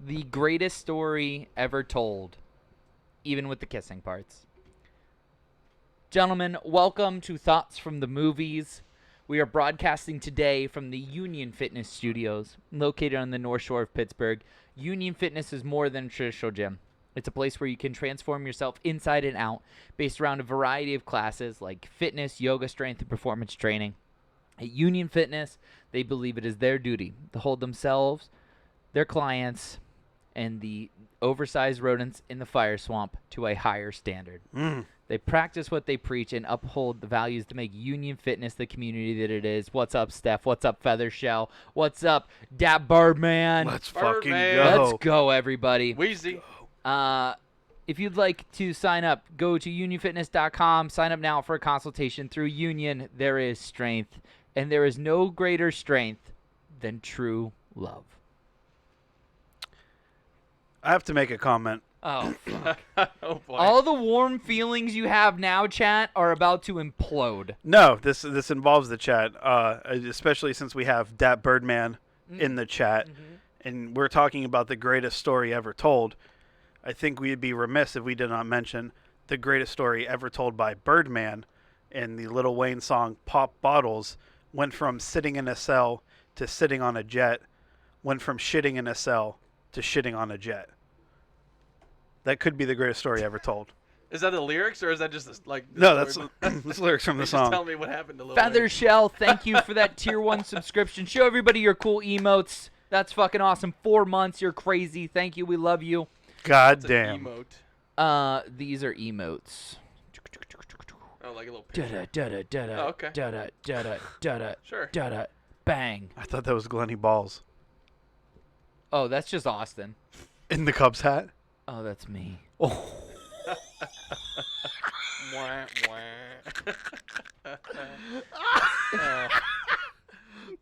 The greatest story ever told, even with the kissing parts. Gentlemen, welcome to Thoughts from the Movies. We are broadcasting today from the Union Fitness Studios, located on the North Shore of Pittsburgh. Union Fitness is more than a traditional gym. It's a place where you can transform yourself inside and out based around a variety of classes like fitness, yoga, strength, and performance training. At Union Fitness, they believe it is their duty to hold themselves, their clients, and the oversized rodents in the fire swamp to a higher standard. They practice what they preach and uphold the values to make Union Fitness the community that it is. What's up, Steph? What's up, Feather Shell? What's up, Dat Birdman? Let's fucking Birdman. go. Let's go, everybody. Wheezy. If you'd like to sign up, go to unionfitness.com. Sign up now for a consultation. Through Union, there is strength, and there is no greater strength than true love. I have to make a comment. Oh, fuck. Oh boy. All the warm feelings you have now, chat, are about to implode. No, this involves the chat, especially since we have Dat Birdman in the chat, and we're talking about the greatest story ever told. I think we'd be remiss if we did not mention the greatest story ever told by Birdman in the Lil Wayne song Pop Bottles. Went from sitting in a cell to sitting on a jet. Went from shitting in a cell to shitting on a jet. That could be the greatest story ever told. Is that the lyrics, or is that just like? No, that's that's lyrics from the Just song. tell me what happened to Lil Feather Wayne. Shell, thank you for that Tier 1 subscription. Show everybody your cool emotes. That's fucking awesome. 4 months, you're crazy. Thank you, we love you. God It's an damn. emote. These are emotes. Oh, like a little picture. Da-da-da-da-da-da. Oh, okay. Da-da-da-da-da-da. Sure. Da-da. Bang. I thought that was Glenny Balls. Oh, that's just Austin. In the Cubs hat? Oh, that's me. Oh. Wah, wah.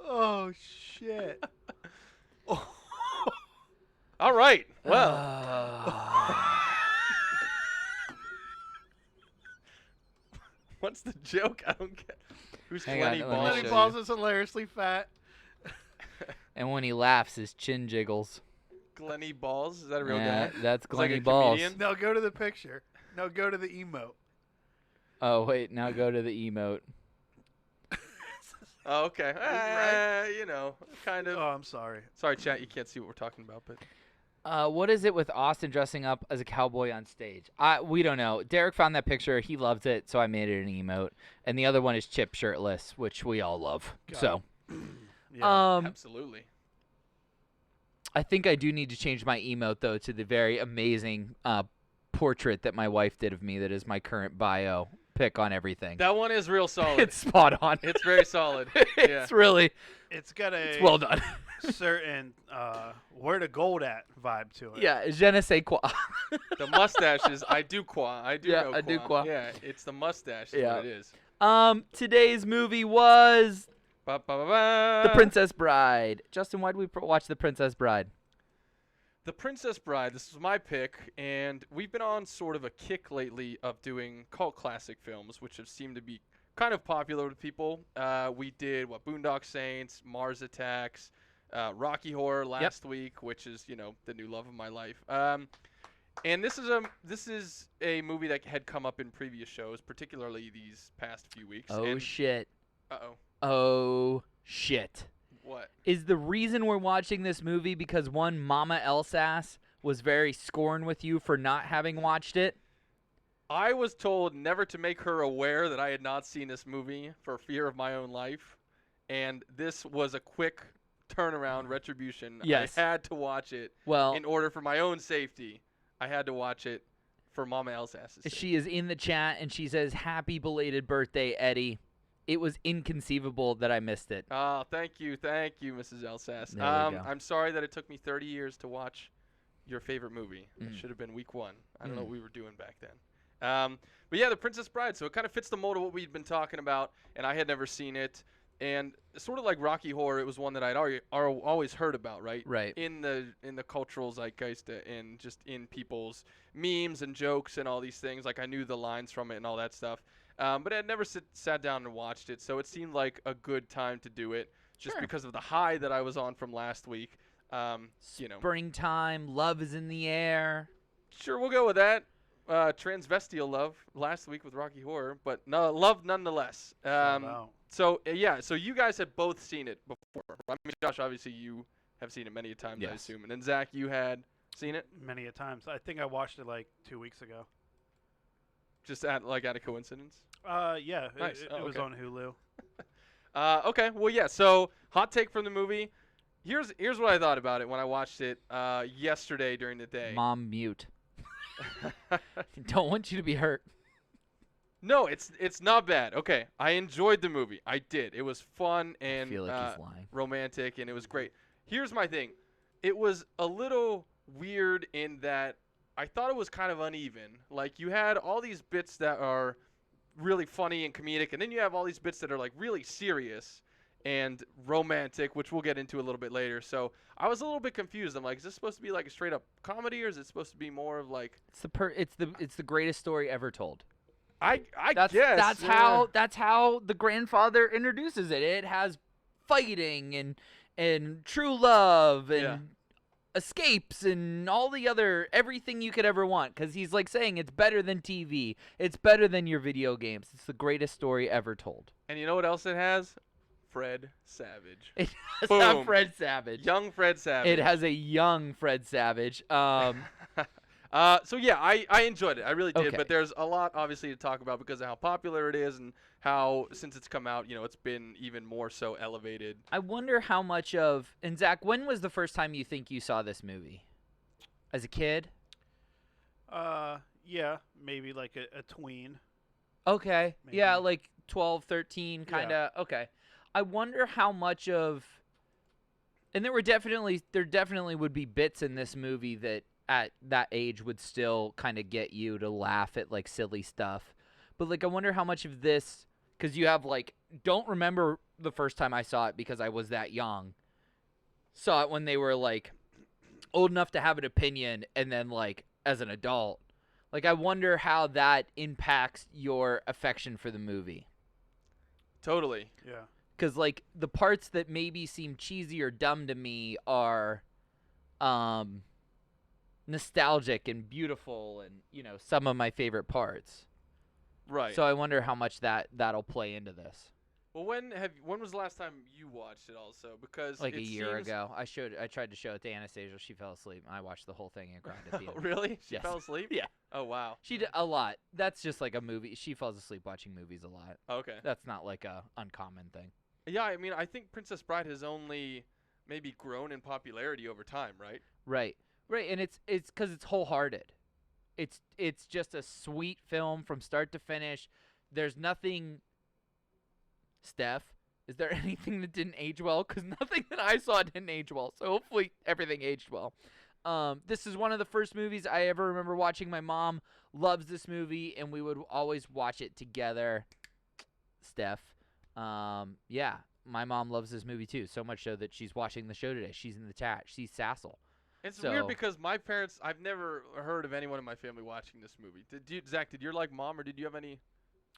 Oh, shit. All right. Well, what's the joke? I don't get. Who's Hang on, Glenny let me Balls? show Glenny you. Balls is hilariously fat. And when he laughs, his chin jiggles. Glenny Balls? Is that a real Yeah, guy? that's It's like Glenny a Balls. comedian? No, go to the picture. No, go to the emote. Oh, wait, now go to the emote. Oh, okay. right? You know, kind of. Oh, I'm sorry. Sorry, chat. You can't see what we're talking about, but What is it with Austin dressing up as a cowboy on stage? We don't know. Derek found that picture. He loves it, so I made it an emote. And the other one is Chip shirtless, which we all love. Got So, Yeah. absolutely. I think I do need to change my emote, though, to the very amazing portrait that my wife did of me that is my current bio pick on everything. That one is real solid. It's spot on. It's very solid. It's really, It's got a it's well done. certain where the gold at vibe to it. Yeah, je ne sais quoi. The mustache is I do qua. I do Yeah, know I do qua. qua. Yeah, it's the mustache is Yeah. what it is. Today's movie was Ba, ba, ba, ba. The Princess Bride. Justin, why did we watch The Princess Bride? The Princess Bride. This was my pick, and we've been on sort of a kick lately of doing cult classic films, which have seemed to be kind of popular with people. We did Boondock Saints, Mars Attacks, Rocky Horror last week, which is the new love of my life. And this is a movie that had come up in previous shows, particularly these past few weeks. Oh, and, shit. Uh-oh. Oh, shit. What? Is the reason we're watching this movie because one Mama Elsass was very scorned with you for not having watched it? I was told never to make her aware that I had not seen this movie for fear of my own life, and this was a quick turnaround retribution. Yes. I had to watch it Well, in order for my own safety. I had to watch it for Mama Elsass's sake. she is in the chat and she says, "Happy belated birthday, Eddie." It was inconceivable that I missed it. Oh, thank you, Mrs. Elsass. There we go. I'm sorry that it took me 30 years to watch your favorite movie. It Mm. should have been week 1. I don't know what we were doing back then. But yeah, The Princess Bride. So it kind of fits the mold of what we'd been talking about, and I had never seen it. And sort of like Rocky Horror, it was one that I'd always heard about, right? Right. In the cultural zeitgeist and just in people's memes and jokes and all these things. Like I knew the lines from it and all that stuff. But I had never sat down and watched it, so it seemed like a good time to do it just Sure. because of the high that I was on from last week. Springtime, love is in the air. Sure, we'll go with that. Transvestial love last week with Rocky Horror, but no love nonetheless. Shout out. So you guys have both seen it before. I mean, Josh, obviously you have seen it many a times, I Yes. assume, and then Zach, you had seen it Many a times. I think I watched it like 2 weeks ago. just out of coincidence. Yeah, Nice. it Oh, was okay. on Hulu. Okay, well, yeah. So hot take from the movie. Here's what I thought about it when I watched it yesterday during the day. Mom, mute. Don't want you to be hurt. No, it's not bad. Okay, I enjoyed the movie. I did. It was fun and I feel like he's lying. romantic, and it was great. Here's my thing. It was a little weird in that I thought it was kind of uneven. Like, you had all these bits that are really funny and comedic, and then you have all these bits that are like really serious and romantic, which we'll get into a little bit later. So I was a little bit confused. I'm like, is this supposed to be like a straight up comedy, or is it supposed to be more of like It's the greatest story ever told. I That's guess that's how the grandfather introduces it. It has fighting and true love and Yeah. escapes and all the other everything you could ever want, because he's like saying it's better than TV. It's better than your video games. It's the greatest story ever told. And you know what else it has? Fred Savage. It has Boom. not Fred Savage. Young Fred Savage. It has a young Fred Savage. So yeah, I enjoyed it. I really did. Okay. But there's a lot obviously to talk about because of how popular it is and how since it's come out, it's been even more so elevated. I wonder how much of, and Zach, when was the first time you think you saw this movie? As a kid? Yeah, maybe like a tween. Okay. Maybe. Yeah, like 12, 13, kind of. Okay. I wonder how much of, and there definitely would be bits in this movie that at that age would still kind of get you to laugh at like silly stuff. But like I wonder how much of this, because you have like, don't remember the first time I saw it because I was that young. Saw it when they were like old enough to have an opinion, and then like as an adult. Like I wonder how that impacts your affection for the movie. Totally. Yeah. Because like the parts that maybe seem cheesy or dumb to me are nostalgic and beautiful, and some of my favorite parts. Right. So I wonder how much that'll play into this. Well, when was the last time you watched it also? Because Like it a year seems- ago, I tried to show it to Anastasia. She fell asleep. I watched the whole thing and cried at the end. Really? She Yes. fell asleep? Yeah. Oh wow. She did a lot. That's just like a movie. She falls asleep watching movies a lot. Okay. That's not like a uncommon thing. Yeah, I mean, I think Princess Bride has only maybe grown in popularity over time, right? Right, and it's because it's wholehearted. It's just a sweet film from start to finish. There's nothing. Steph, is there anything that didn't age well? Because nothing that I saw didn't age well. So hopefully everything aged well. This is one of the first movies I ever remember watching. My mom loves this movie, and we would always watch it together. Steph, yeah, my mom loves this movie too. So much so that she's watching the show today. She's in the chat. She's Sassel. It's So- weird because my parents, I've never heard of anyone in my family watching this movie. Zach, did your mom, or did you have any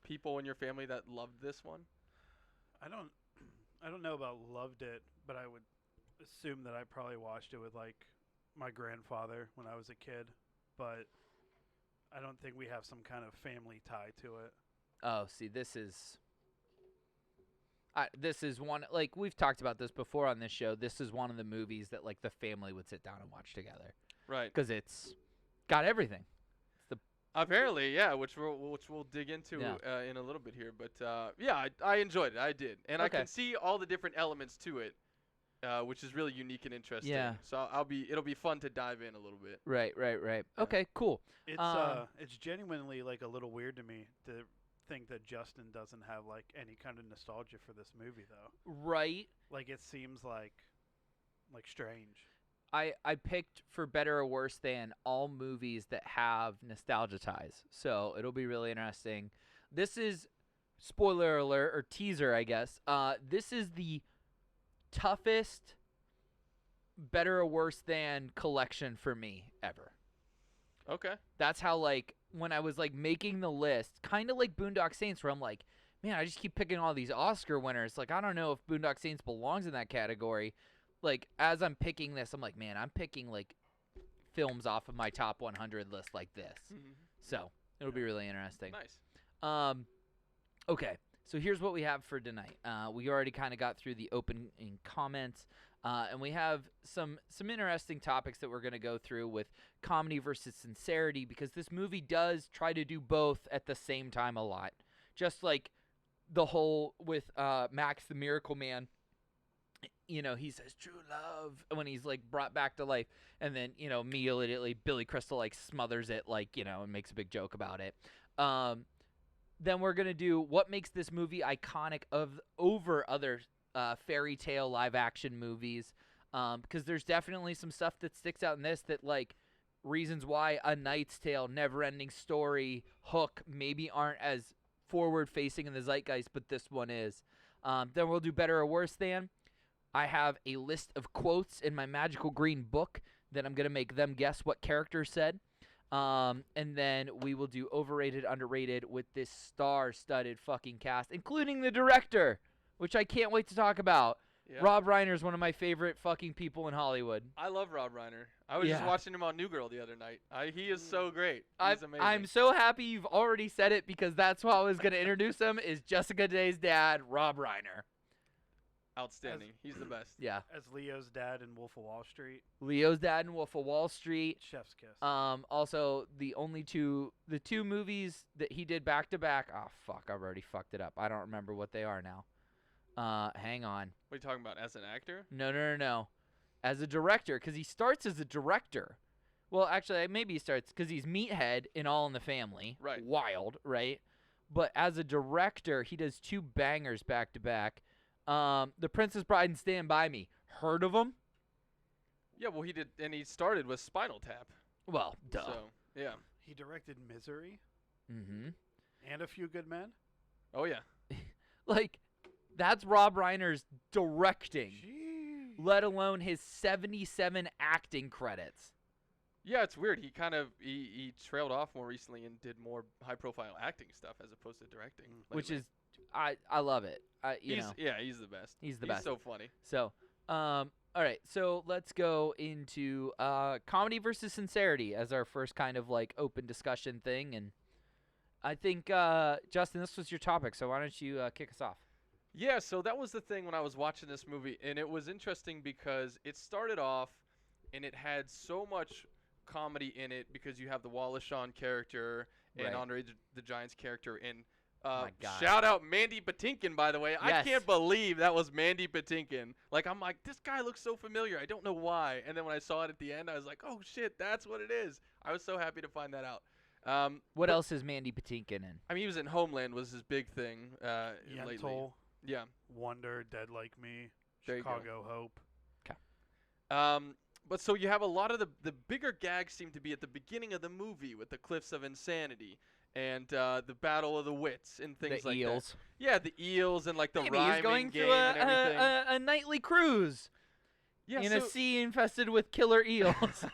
people in your family that loved this one? I don't know about loved it, but I would assume that I probably watched it with like my grandfather when I was a kid, but I don't think we have some kind of family tie to it. Oh, see, this is one, like we've talked about this before on this show. This is one of the movies that like the family would sit down and watch together Right. because it's got everything. Apparently, yeah, which we'll dig into in a little bit here. But yeah, I enjoyed it. I did, and I Okay. can see all the different elements to it, which is really unique and interesting. Yeah. So it'll be fun to dive in a little bit. Right. Okay, cool. It's genuinely like a little weird to me to think that Justin doesn't have like any kind of nostalgia for this movie though. Right. Like it seems like strange. I picked for better or worse than all movies that have nostalgia ties. So it'll be really interesting. This is, spoiler alert, or teaser, I guess. This is the toughest better or worse than collection for me ever. Okay. That's how, like, when I was, like, making the list, kind of like Boondock Saints, where I'm like, man, I just keep picking all these Oscar winners. Like, I don't know if Boondock Saints belongs in that category. like as I'm picking this, I'm like, man, I'm picking like films off of my top 100 list like this. So it'll be really interesting. Nice. Okay, so here's what we have for tonight. We already kind of got through the opening comments, and we have some interesting topics that we're going to go through with comedy versus sincerity, because this movie does try to do both at the same time a lot. Just like the whole with Max the Miracle Man. You know, he says true love when he's like brought back to life, and then, you know, immediately Billy Crystal like smothers it, like, you know, and makes a big joke about it. Then we're gonna do what makes this movie iconic over other fairy tale live action movies, because there's definitely some stuff that sticks out in this that, like, reasons why A Knight's Tale, Never Ending Story, Hook maybe aren't as forward facing in the zeitgeist, but this one is. Then we'll do better or worse than. I have a list of quotes in my magical green book that I'm going to make them guess what character said. And then we will do overrated, underrated with this star-studded fucking cast, including the director, which I can't wait to talk about. Yeah. Rob Reiner is one of my favorite fucking people in Hollywood. I love Rob Reiner. I was just watching him on New Girl the other night. He is so great. He's amazing. I'm so happy you've already said it, because that's how I was going to introduce him, is Jessica Day's dad, Rob Reiner. Outstanding. He's the best. Yeah. As Leo's dad in Wolf of Wall Street. Leo's dad in Wolf of Wall Street. Chef's kiss. Also the two movies that he did back to back. Oh fuck, I've already fucked it up. I don't remember what they are now. Hang on. What are you talking about? As an actor? No. As a director, because he starts as a director. Well, actually, maybe he starts because he's Meathead in All in the Family. Right. Wild, right? But as a director, he does two bangers back to back. The Princess Bride and Stand By Me. Heard of him? Yeah, well, he did, and he started with Spinal Tap. Well, duh. So, yeah. He directed Misery. Mm-hmm. And A Few Good Men. Oh, yeah. Like, that's Rob Reiner's directing, Jeez. let alone his 77 acting credits. Yeah, it's weird. He kind of he trailed off more recently and did more high-profile acting stuff as opposed to directing. Lately. Which is, I love it. He's the best. He's the best. He's so funny. So, all right. So let's go into comedy versus sincerity as our first kind of like open discussion thing. And I think, Justin, this was your topic. So why don't you kick us off? Yeah, so that was the thing when I was watching this movie. And it was interesting because it started off and it had so much comedy in it because you have the Wallace Shawn character and Right. Andre the Giant's character. And my God. shout out Mandy Patinkin, by the way. I Yes. can't believe that was Mandy Patinkin. Like, I'm like, this guy looks so familiar. I don't know why. And then when I saw it at the end, I was like, oh, shit, that's what it is. I was so happy to find that out. What else is Mandy Patinkin in? I mean, he was in Homeland was his big thing lately. Yentl. Yeah. Wonder, Dead Like Me. There you go. Chicago Hope. But so you have a lot of the bigger gags seem to be at the beginning of the movie with the Cliffs of Insanity and the Battle of the Wits and things The like eels. that. Yeah, the eels and like the Maybe rhyming he's going game through and everything. a nightly cruise Yeah, in so, a sea infested with killer eels.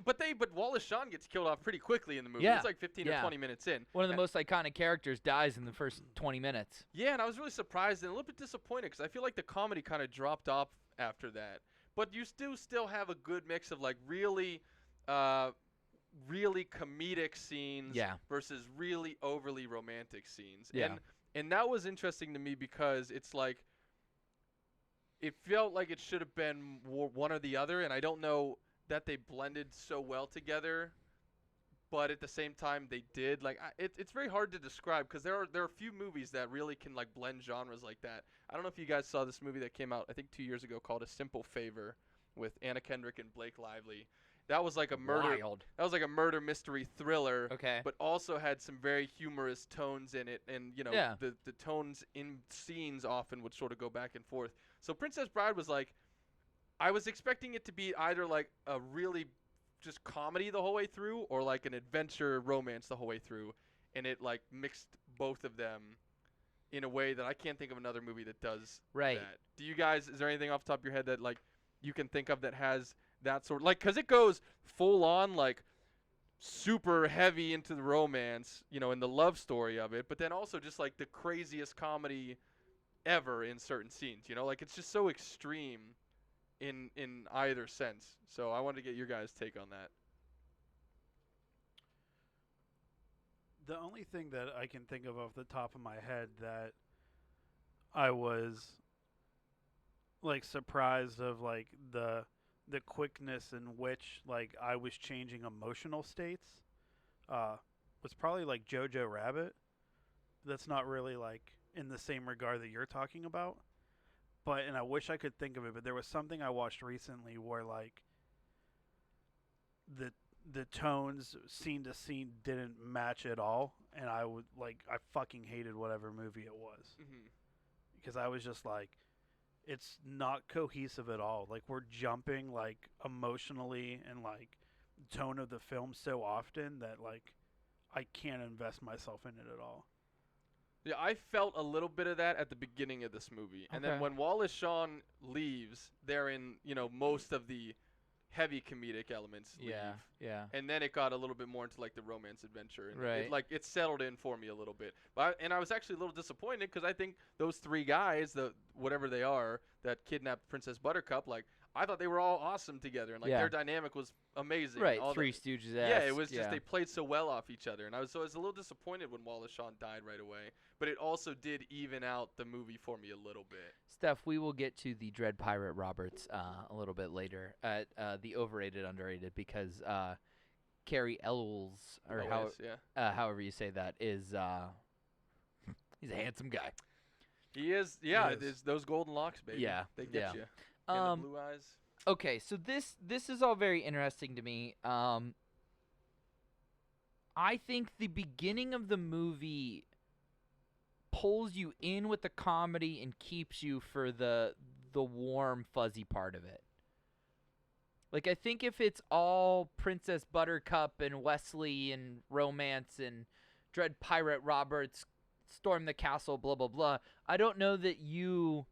but Wallace Shawn gets killed off pretty quickly in the movie. Yeah, It's like 15 yeah. or 20 minutes in. One of the most iconic characters dies in the first 20 minutes. Yeah, and I was really surprised and a little bit disappointed because I feel like the comedy kind of dropped off after that. But you still have a good mix of like really comedic scenes versus really overly romantic scenes. Yeah. And that was interesting to me because it's like it felt like it should have been one or the other, and I don't know that they blended so well together. But at the same time, they did. Like it's very hard to describe because there are a few movies that really can like blend genres like that. I don't know if you guys saw this movie that came out I think 2 years ago called A Simple Favor with Anna Kendrick and Blake Lively. That was like a murder. Wild. That was like a murder mystery thriller. Okay. But also had some very humorous tones in it, and the tones in scenes often would sort of go back and forth. So Princess Bride was like, I was expecting it to be either like a really just comedy the whole way through or like an adventure romance the whole way through, and it like mixed both of them in a way that I can't think of another movie that does that. Do you guys, is there anything off the top of your head that like you can think of that has that sort of, like, because it goes full on like super heavy into the romance, in the love story of it, but then also just like the craziest comedy ever in certain scenes. You know, like it's just so extreme in either sense. So I wanted to get your guys' take on that. The only thing that I can think of off the top of my head that I was like surprised of like the quickness in which like I was changing emotional states was probably like Jojo Rabbit. That's not really like in the same regard that you're talking about. But and I wish I could think of it, but there was something I watched recently where like the the tones scene to scene didn't match at all, and I fucking hated whatever movie it was Hmm. because I was just like, it's not cohesive at all. Like we're jumping like emotionally and like tone of the film so often that like I can't invest myself in it at all. Yeah, I felt a little bit of that at the beginning of this movie, and then Okay. when Wallace Shawn leaves, they're in most of the heavy comedic elements Yeah. leave. Yeah. And then it got a little bit more into like the romance adventure, and Right. it settled in for me a little bit. And I was actually a little disappointed because I think those three guys, the whatever they are, that kidnapped Princess Buttercup, like I thought they were all awesome together, and like Yeah. their dynamic was amazing. Right. All Three the, Stooges. yeah, it was just they played so well off each other, and I was a little disappointed when Wallace Shawn died right away. But it also did even out the movie for me a little bit. Steph, we will get to the Dread Pirate Roberts a little bit later at the overrated, underrated, because Carrie Elwes, or Yeah. however you say that, is he's a handsome guy. He is, yeah. He is. It's those golden locks, baby. Yeah, They get yeah. you. And the blue eyes. Okay, so this is all very interesting to me. I think the beginning of the movie pulls you in with the comedy and keeps you for the warm, fuzzy part of it. Like, I think if it's all Princess Buttercup and Wesley and romance and Dread Pirate Roberts storm the castle, blah, blah, blah, I don't know that you,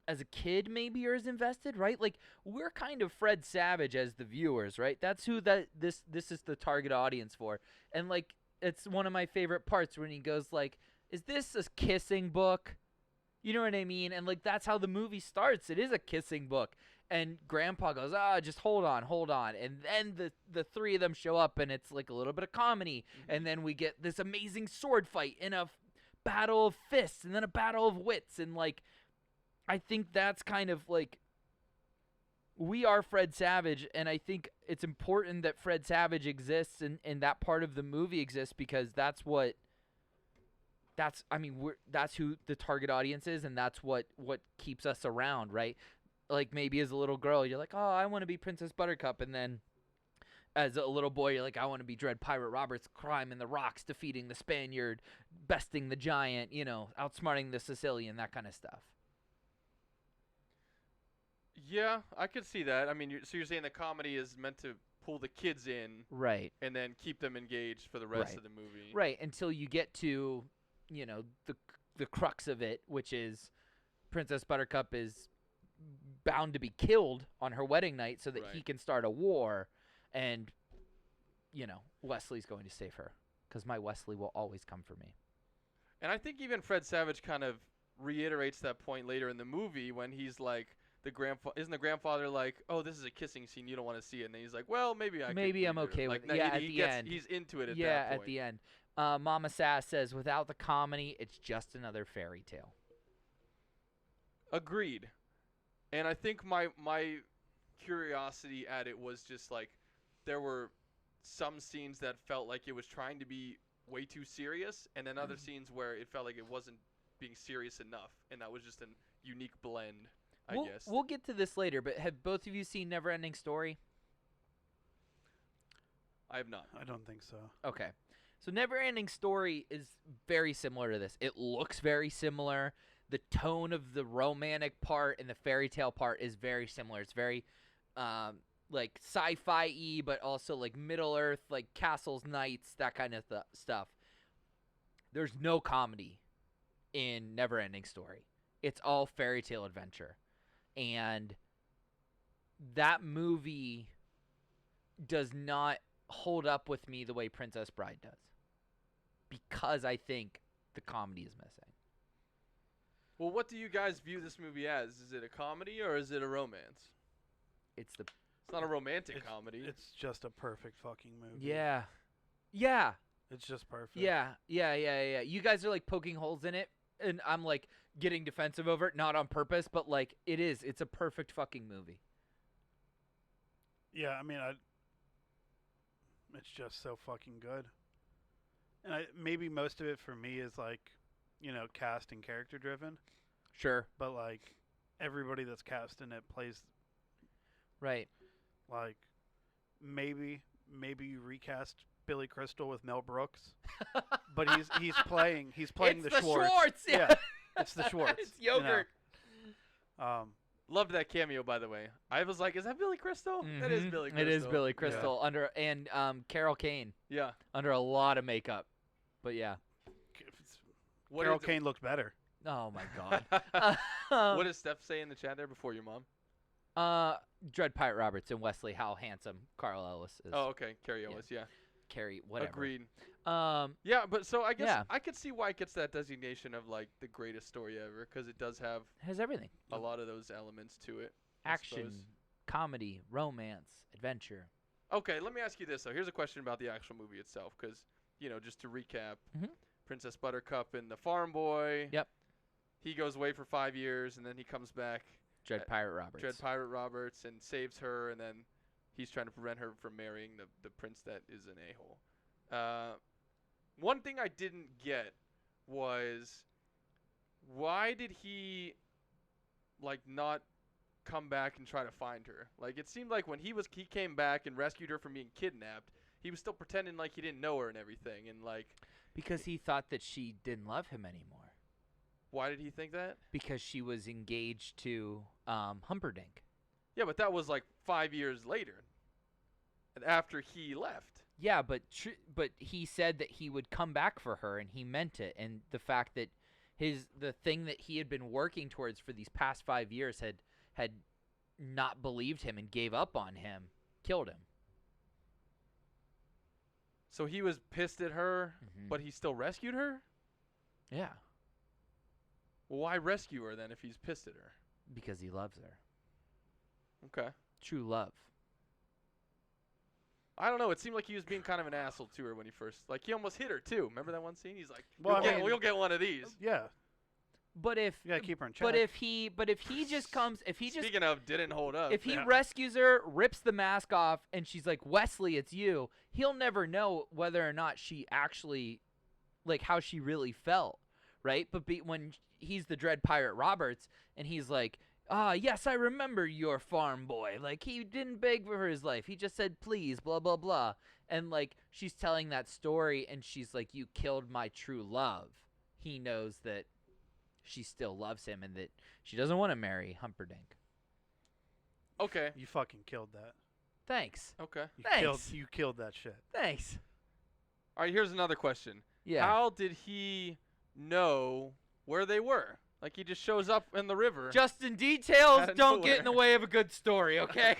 as a kid, maybe are as invested, right? Like, we're kind of Fred Savage as the viewers, right? That's who this is the target audience for. And, like, it's one of my favorite parts when he goes, like, is this a kissing book? You know what I mean? And, like, that's how the movie starts. It is a kissing book. And Grandpa goes, just hold on. And then the three of them show up, and it's, like, a little bit of comedy. Mm-hmm. And then we get this amazing sword fight and a battle of fists and then a battle of wits. And, like, I think that's kind of, like, we are Fred Savage, and I think it's important that Fred Savage exists and that part of the movie exists because that's who the target audience is, and that's what keeps us around, right? Like, maybe as a little girl, you're like, oh, I want to be Princess Buttercup, and then as a little boy, you're like, I want to be Dread Pirate Roberts, climbing the rocks, defeating the Spaniard, besting the giant, outsmarting the Sicilian, that kind of stuff. Yeah, I could see that. I mean, so you're saying the comedy is meant to pull the kids in, Right. and then keep them engaged for the rest Right. of the movie. Right, until you get to, the crux of it, which is Princess Buttercup is bound to be killed on her wedding night so that he Right. can start a war, and, Wesley's going to save her, because my Wesley will always come for me. And I think even Fred Savage kind of reiterates that point later in the movie when he's like, isn't the grandfather like, oh, this is a kissing scene, you don't want to see it, and then he's like, well, maybe I'm okay with it. Yeah, at the end. He's into it at Yeah, that point. at the end. Mama Sass says, without the comedy, it's just another fairy tale. Agreed. And I think my curiosity at it was just like there were some scenes that felt like it was trying to be way too serious, and then other scenes where it felt like it wasn't being serious enough, and that was just an unique blend, I guess. We'll get to this later, but have both of you seen Neverending Story? I have not. I don't think so. Okay. So Neverending Story is very similar to this. It looks very similar. The tone of the romantic part and the fairy tale part is very similar. It's very like sci-fi-y, but also like Middle Earth, like castles, knights, that kind of stuff. There's no comedy in Neverending Story. It's all fairy tale adventure. And that movie does not hold up with me the way Princess Bride does, because I think the comedy is missing. Well, what do you guys view this movie as? Is it a comedy or is it a romance? It's the It's not a romantic comedy. It's just a perfect fucking movie. yeah. It's just perfect. Yeah. You guys are like poking holes in it, and I'm like getting defensive over it, not on purpose, but like it is. It's a perfect fucking movie. Yeah, I mean, it's just so fucking good. And maybe most of it for me is like, cast and character driven. Sure. But like, everybody that's cast in it plays Right. like, maybe you recast Billy Crystal with Mel Brooks, but he's playing It's the Schwartz. Schwartz. Yeah. It's the Schwartz. It's yogurt. Loved that cameo, by the way. I was like, is that Billy Crystal? That is Billy Crystal. It is Billy Crystal and Carol Kane Yeah. under a lot of makeup. But yeah. Carol Kane looked better. Oh my god. What does Steph say in the chat there before your mom? Dread Pirate Roberts and Wesley, how handsome Carl Ellis is. Oh, okay. Carrie Ellis, yeah. Carrie, whatever. Agreed. Um, Yeah, but so I guess Yeah. I could see why it gets that designation of like the greatest story ever, because it does have has everything. a lot of those elements to it. I Action, suppose. comedy, romance, adventure. Okay, let me ask you this though. Here's a question about the actual movie itself, because just to recap, Mhm. Princess Buttercup and the farm boy. Yep. He goes away for 5 years, and then he comes back. Dread Pirate Roberts. Dread Pirate Roberts, and saves her, and then he's trying to prevent her from marrying the prince that is an a-hole. One thing I didn't get was why did he like not come back and try to find her? Like it seemed like when he came back and rescued her from being kidnapped, he was still pretending like he didn't know her and everything, and like Because he thought that she didn't love him anymore. why did he think that? Because she was engaged to Humperdinck. Yeah, but that was like 5 years later, and after he left. Yeah, but he said that he would come back for her, and he meant it. And the fact that the thing that he had been working towards for these past 5 years had not believed him and gave up on him, killed him. So he was pissed at her, but he still rescued her? Yeah, Well, why rescue her then if he's pissed at her? because he loves her. Okay. True love. I don't know. It seemed like he was being kind of an asshole to her when he first, like, he almost hit her too. Remember that one scene? He's like, Well, we'll get one of these. Yeah, But if you gotta keep her in check. but if he just comes, if he just Speaking of, didn't hold up. if he Yeah. rescues her, rips the mask off, and she's like, Wesley, it's you, he'll never know whether or not she actually, like, how she really felt, right? But when he's the Dread Pirate Roberts, and he's like, yes, I remember your farm boy. Like, he didn't beg for his life. He just said, please, blah, blah, blah. And, like, she's telling that story, and she's like, you killed my true love. He knows that she still loves him and that she doesn't want to marry Humperdinck. Okay. you fucking killed that. Okay. Thanks. You killed that shit. Thanks. All right, here's another question. Yeah. How did he know where they were? Like, he just shows up in the river. Justin, details Out of don't get in the nowhere. way of a good story, okay?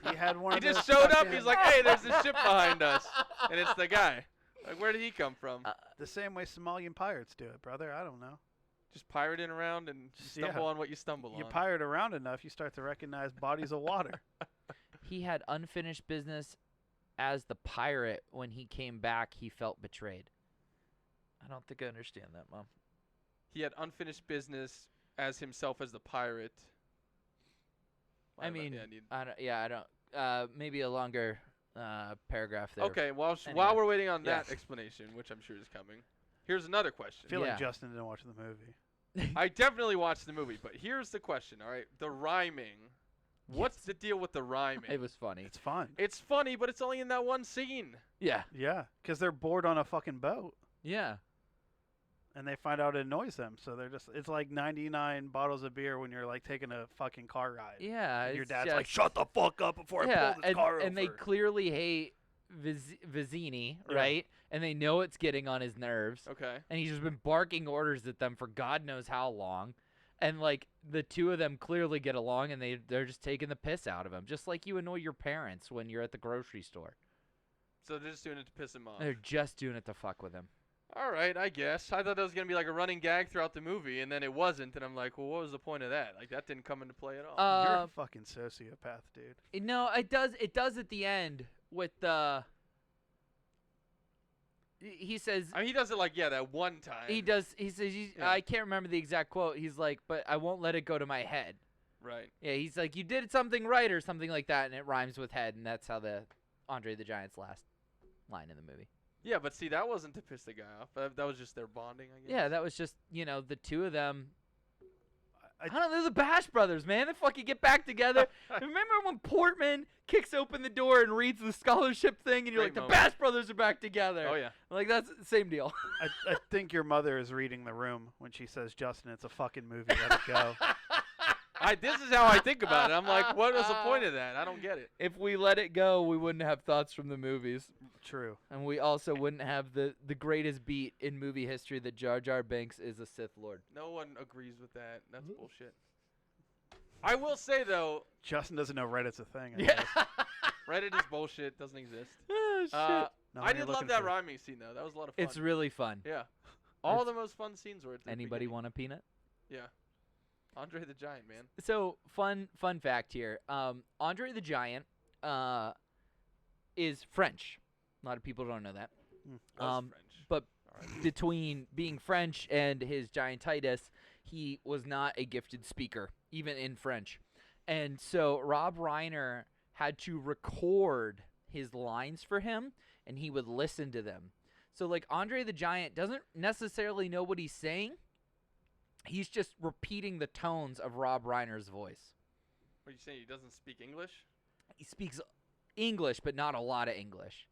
He had one. He of just those showed up. fucking- He's like, hey, there's a ship behind us. And it's the guy. Like, where did he come from? the same way Somalian pirates do it, brother. I don't know. Just pirating around and stumble on what you stumble You on. pirate around enough, you start to recognize bodies of water. He had unfinished business as the pirate. When he came back, he felt betrayed. I don't think I understand that, Mom. He had unfinished business as himself as the pirate. I don't- mean, yeah, I need- I don't. Maybe a longer paragraph there. Okay, while Anyway. we're waiting on that Yeah. explanation, which I'm sure is coming, here's another question. I feel Yeah. like Justin didn't watch the movie. I definitely watched the movie, but here's the question, all right? The rhyming. What's the deal with the rhyming? It was funny. It's fun. It's funny, but it's only in that one scene. Yeah. Yeah, because they're bored on a fucking boat, Yeah. and they find out it annoys them. So they're just—it's like 99 bottles of beer when you're like taking a fucking car ride. Yeah. And your it's dad's like, just- "Shut the fuck up before I yeah, pull this car over." and they clearly hate Vizzini, Yeah. right? And they know it's getting on his nerves. Okay. And he's just been barking orders at them for God knows how long. And, like, the two of them clearly get along, and they're just taking the piss out of him, just like you annoy your parents when you're at the grocery store. So they're just doing it to piss him off. They're just doing it to fuck with him. All right, I guess. I thought that was gonna be like a running gag throughout the movie, and then it wasn't, and I'm like, well, what was the point of that? Like that didn't come into play at all. You're a Uh, fucking sociopath, dude. no, it does. It does at the end with the. He says. I mean, he does it like that one time. He does. He says. Yeah. I can't remember the exact quote. He's like, but I won't let it go to my head. Right. Yeah, he's like, you did something right or something like that, and it rhymes with head, and that's how the Andre the Giant's last line in the movie. Yeah, but see, that wasn't to piss the guy off. That was just their bonding, I guess. Yeah, that was just, the two of them. I- I don't know, they're the Bash Brothers, man. They fucking get back together. Remember when Portman kicks open the door and reads the scholarship thing, and you're Great like, moment. the Bash Brothers are back together. Oh yeah. Like, that's the same deal. I think your mother is reading the room when she says, Justin, it's a fucking movie. Let it go. This is how I think about it. I'm like, what is the point of that? I don't get it. If we let it go, we wouldn't have thoughts from the movies. True. And we also wouldn't have the greatest beat in movie history that Jar Jar Binks is a Sith Lord. No one agrees with that. That's bullshit. I will say though, Justin doesn't know Reddit's a thing. I Yeah. guess. Reddit is bullshit. Doesn't exist. Oh, shit. No, I you're did love looking that for- rhyming scene though. That was a lot of fun. It's really fun. Yeah. All the most fun scenes were at the Anybody beginning. want a peanut? Yeah. Andre the Giant, man. So fun fact here. Andre the Giant is French. A lot of people don't know that. Was French. But All right. between being French and his giantitis, he was not a gifted speaker, even in French. And so Rob Reiner had to record his lines for him, and he would listen to them. So, like, Andre the Giant doesn't necessarily know what he's saying. He's just repeating the tones of Rob Reiner's voice. What are you saying? He doesn't speak English? He speaks English, but not a lot of English.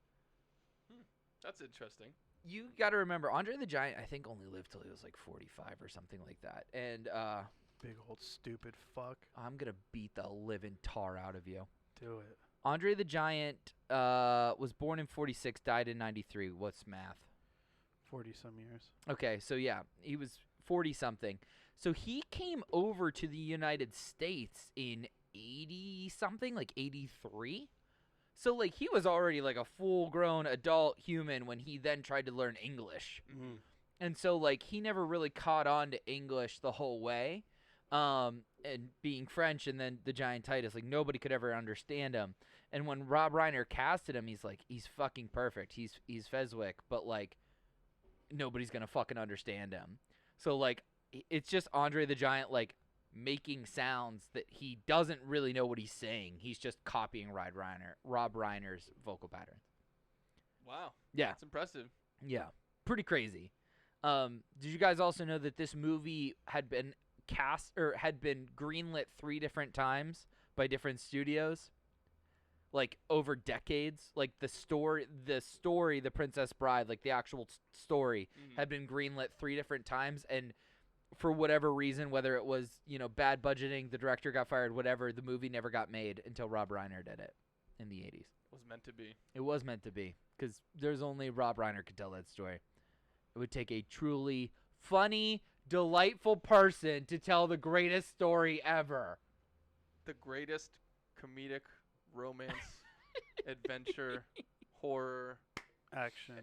That's interesting. You got to remember, Andre the Giant, I think, only lived till he was like 45 or something like that. And Big old stupid fuck. I'm going to beat the living tar out of you. Do it. Andre the Giant was born in 46, died in 93. What's math? 40-some years. Okay, so yeah, he was 40-something. So he came over to the United States in 80-something, like 83. So, like, he was already, like, a full-grown adult human when he then tried to learn English. Mm. And so, like, he never really caught on to English the whole way. And being French and then the giantitis, like, nobody could ever understand him. And when Rob Reiner casted him, he's like, he's fucking perfect. He's Fezwick, but, like, nobody's gonna fucking understand him. So, like, it's just Andre the Giant, like, making sounds that he doesn't really know what he's saying. He's just copying Rob Reiner's vocal pattern. Wow. Yeah. That's impressive. Yeah. Pretty crazy. Did you guys also know that this movie had been greenlit 3 different times by different studios? Like, over decades. Like, the story, The Princess Bride, like the actual story, had been greenlit 3 different times, and for whatever reason, whether it was, bad budgeting, the director got fired, whatever, the movie never got made until Rob Reiner did it in the 80s. Was meant to be. It was meant to be, because there's only Rob Reiner could tell that story. It would take a truly funny, delightful person to tell the greatest story ever. The greatest comedic romance, adventure, horror, Action.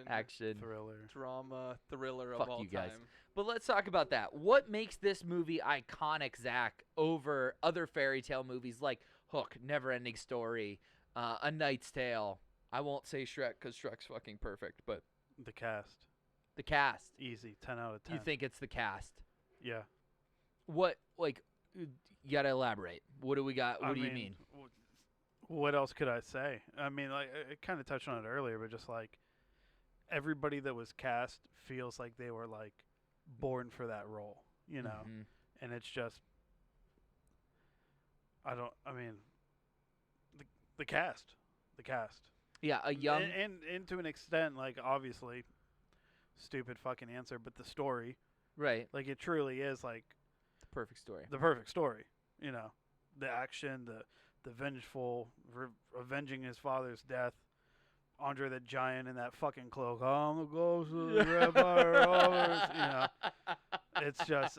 Action. Thriller. drama, thriller of Fuck all you guys. time. But let's talk about that. What makes this movie iconic, Zach, over other fairy tale movies like Hook, Never-Ending Story, A Knight's Tale? I won't say Shrek because Shrek's fucking perfect, but The cast. the cast. Easy. 10 out of 10. You think it's the cast? Yeah. What, like, you gotta elaborate. What do we got? What do you mean? What else could I say? I mean, like, I kind of touched on it earlier, but just like everybody that was cast feels like they were like born for that role, Mhm. And it's just, I mean, the cast. Yeah, a young. And to an extent, like, obviously, stupid fucking answer, but the story, Right. like, it truly is like The perfect story. the perfect story. The action, the vengeful, avenging his father's death. Andre the Giant in that fucking cloak. I'm the ghost of the Empire. It's just,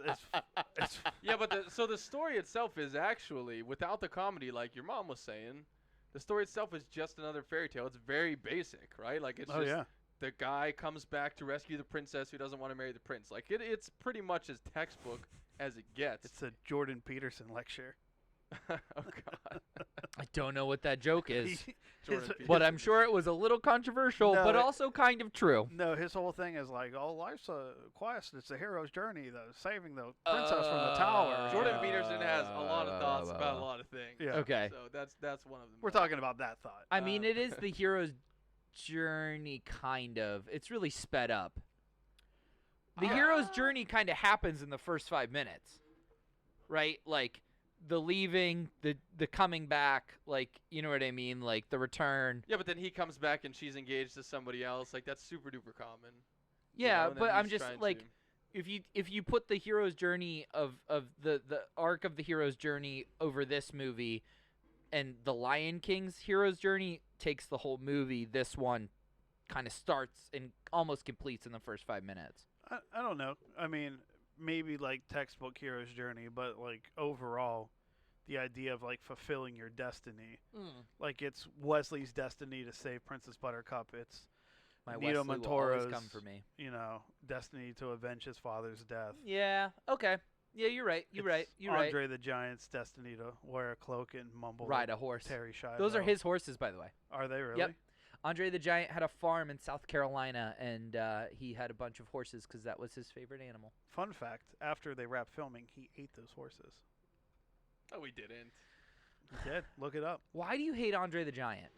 it's. Yeah, but so the story itself is actually, without the comedy, like your mom was saying, the story itself is just another fairy tale. It's very basic, right? Like it's Oh just yeah. the guy comes back to rescue the princess who doesn't want to marry the prince. Like it's pretty much as textbook as it gets. It's a Jordan Peterson lecture. Oh God. I don't know what that joke is, Jordan His- Peterson. but I'm sure it was a little controversial, No, but also kind of true. No, his whole thing is like, oh, life's a quest. It's a hero's journey, though, saving the princess from the tower. Jordan Peterson has a lot of thoughts about a lot of things. Yeah. Okay. So that's one of them. We're talking about that thought. I mean, it is the hero's journey, kind of. It's really sped up. The hero's journey kind of happens in the first 5 minutes, right? Like the leaving, the coming back, like, you know what I mean? Like the return. Yeah, but then he comes back and she's engaged to somebody else. Like that's super duper common. Yeah, and then but I'm he's just trying like, to- if you put the hero's journey of the arc of the hero's journey over this movie, and the Lion King's hero's journey takes the whole movie, this one kind of starts and almost completes in the first 5 minutes. I don't know. I mean, maybe like textbook hero's journey, but like overall, the idea of like fulfilling your destiny, like it's Wesley's destiny to save Princess Buttercup. It's My Nito Wesley will always Montoro's, come for me. destiny to avenge his father's death. Yeah. Okay. Yeah, you're right. You're right. It's You're right. Andre the Giant's destiny to wear a cloak and mumble. Ride like a horse. Terry Shiloh. Those are his horses, by the way. Are they really? Yep. Andre the Giant had a farm in South Carolina, and he had a bunch of horses because that was his favorite animal. Fun fact: after they wrapped filming, he ate those horses. No, we didn't. He did. Look it up. Why do you hate Andre the Giant?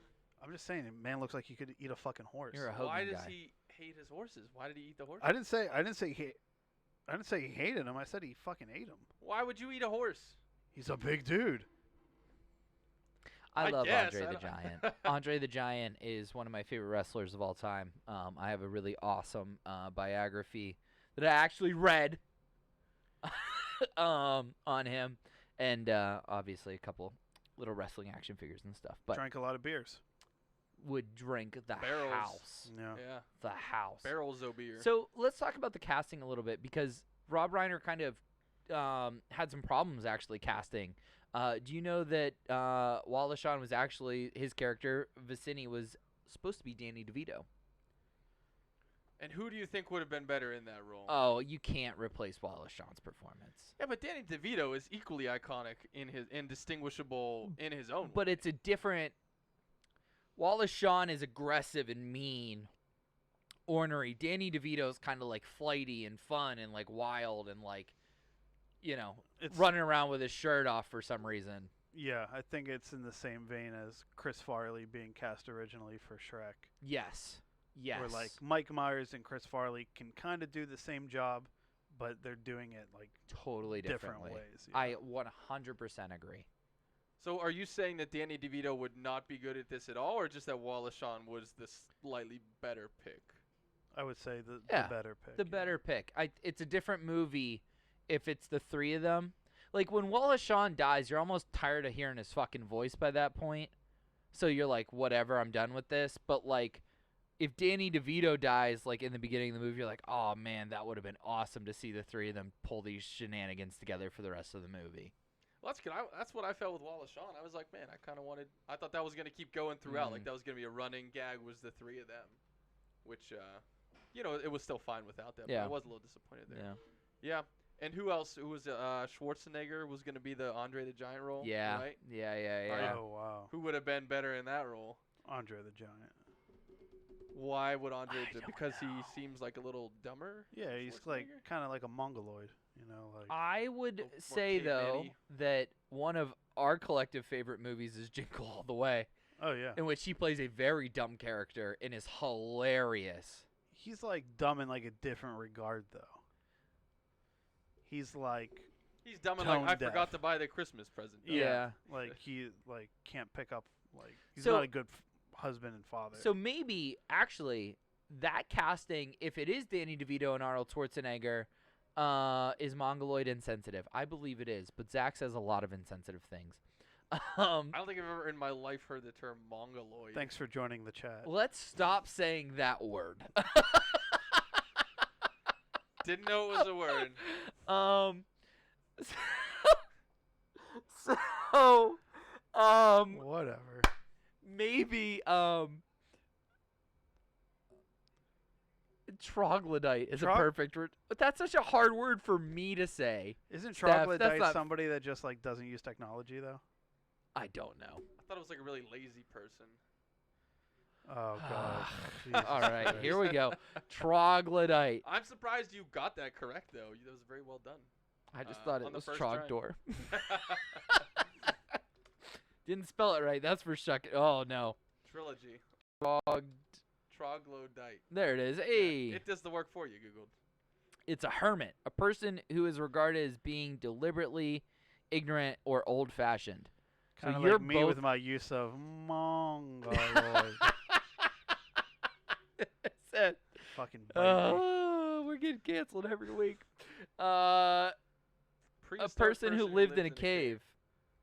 I'm just saying, man looks like he could eat a fucking horse. You're a Hogan Why does guy. he hate his horses? Why did he eat the horses? I didn't say he hated him. I said he fucking ate him. Why would you eat a horse? He's a big dude. I I love guess, Andre I the don't- Giant. Andre the Giant is one of my favorite wrestlers of all time. I have a really awesome biography that I actually read on him, and obviously a couple little wrestling action figures and stuff. But Drank a lot of beers. would drink the Barrels. house. Yeah. Yeah. The house. Barrels of beer. So let's talk about the casting a little bit, because Rob Reiner kind of had some problems actually casting. Do you know that Wallace Shawn was actually, his character, Vicini, was supposed to be Danny DeVito? And who do you think would have been better in that role? Oh, you can't replace Wallace Shawn's performance. Yeah, but Danny DeVito is equally iconic in his indistinguishable in his own But way. it's a different... Wallace Shawn is aggressive and mean, ornery. Danny DeVito's kind of like flighty and fun and like wild and like, you know, It's- running around with his shirt off for some reason. Yeah, I think it's in the same vein as Chris Farley being cast originally for Shrek. Yes. Yes. Where like Mike Myers and Chris Farley can kind of do the same job, but they're doing it like totally different differently. ways. Yeah. I 100% agree. So are you saying that Danny DeVito would not be good at this at all, or just that Wallace Shawn was the slightly better pick? I would say the Yeah, better pick. The yeah. better pick. It's a different movie if it's the three of them. Like when Wallace Shawn dies, you're almost tired of hearing his fucking voice by that point. So you're like, whatever, I'm done with this. But like, if Danny DeVito dies, like in the beginning of the movie, you're like, oh man, that would have been awesome to see the three of them pull these shenanigans together for the rest of the movie. Well, that's good. That's what I felt with Wallace Shawn. I was like, man, I thought that was going to keep going throughout. Like that was going to be a running gag, was the three of them. Which, it was still fine without them. Yeah. But I was a little disappointed there. Yeah. Yeah. And who else? Who was Schwarzenegger was going to be the Andre the Giant role? Yeah. Right? Yeah. Oh wow, Who would have been better in that role? Andre the Giant. Why would Andre? I don't Because he know. seems like a little dumber. Yeah, he's Schwarzenegger? like kind of like a mongoloid, like I would More say, though, caveman-y. that one of our collective favorite movies is Jingle All the Way, oh yeah. in which he plays a very dumb character and is hilarious. He's like dumb in like a different regard though. He's like He's dumb and Tone like, I deaf. forgot to buy the Christmas present. though. Yeah. like he like can't pick up like he's So- not a good husband and father. So maybe, actually, that casting, if it is Danny DeVito and Arnold Schwarzenegger, is mongoloid insensitive. I believe it is, but Zach says a lot of insensitive things. I don't think I've ever in my life heard the term mongoloid. Thanks for joining the chat. Let's stop saying that word. Didn't know it was a word. So, Whatever. maybe, Troglodyte is a Trog- perfect word. But that's such a hard word for me to say. Isn't Steph, that's troglodyte not- somebody that just like doesn't use technology though? I don't know. I thought it was like a really lazy person. Oh god. Jesus All right, Christ. here we go. Troglodyte. I'm surprised you got that correct though. That was very well done. I just thought on it the was first try. Trogdor. Didn't spell it right. That's for shuck. Oh no. Trilogy. Trog. Troglodyte. There it is. Hey. It does the work for you, Googled. It's a hermit, a person who is regarded as being deliberately ignorant or old-fashioned. Kind of you're like me both- with my use of mongoloid. Said, Fucking bite me. oh, we're getting canceled every week. A Prehistoric person who lived in a cave.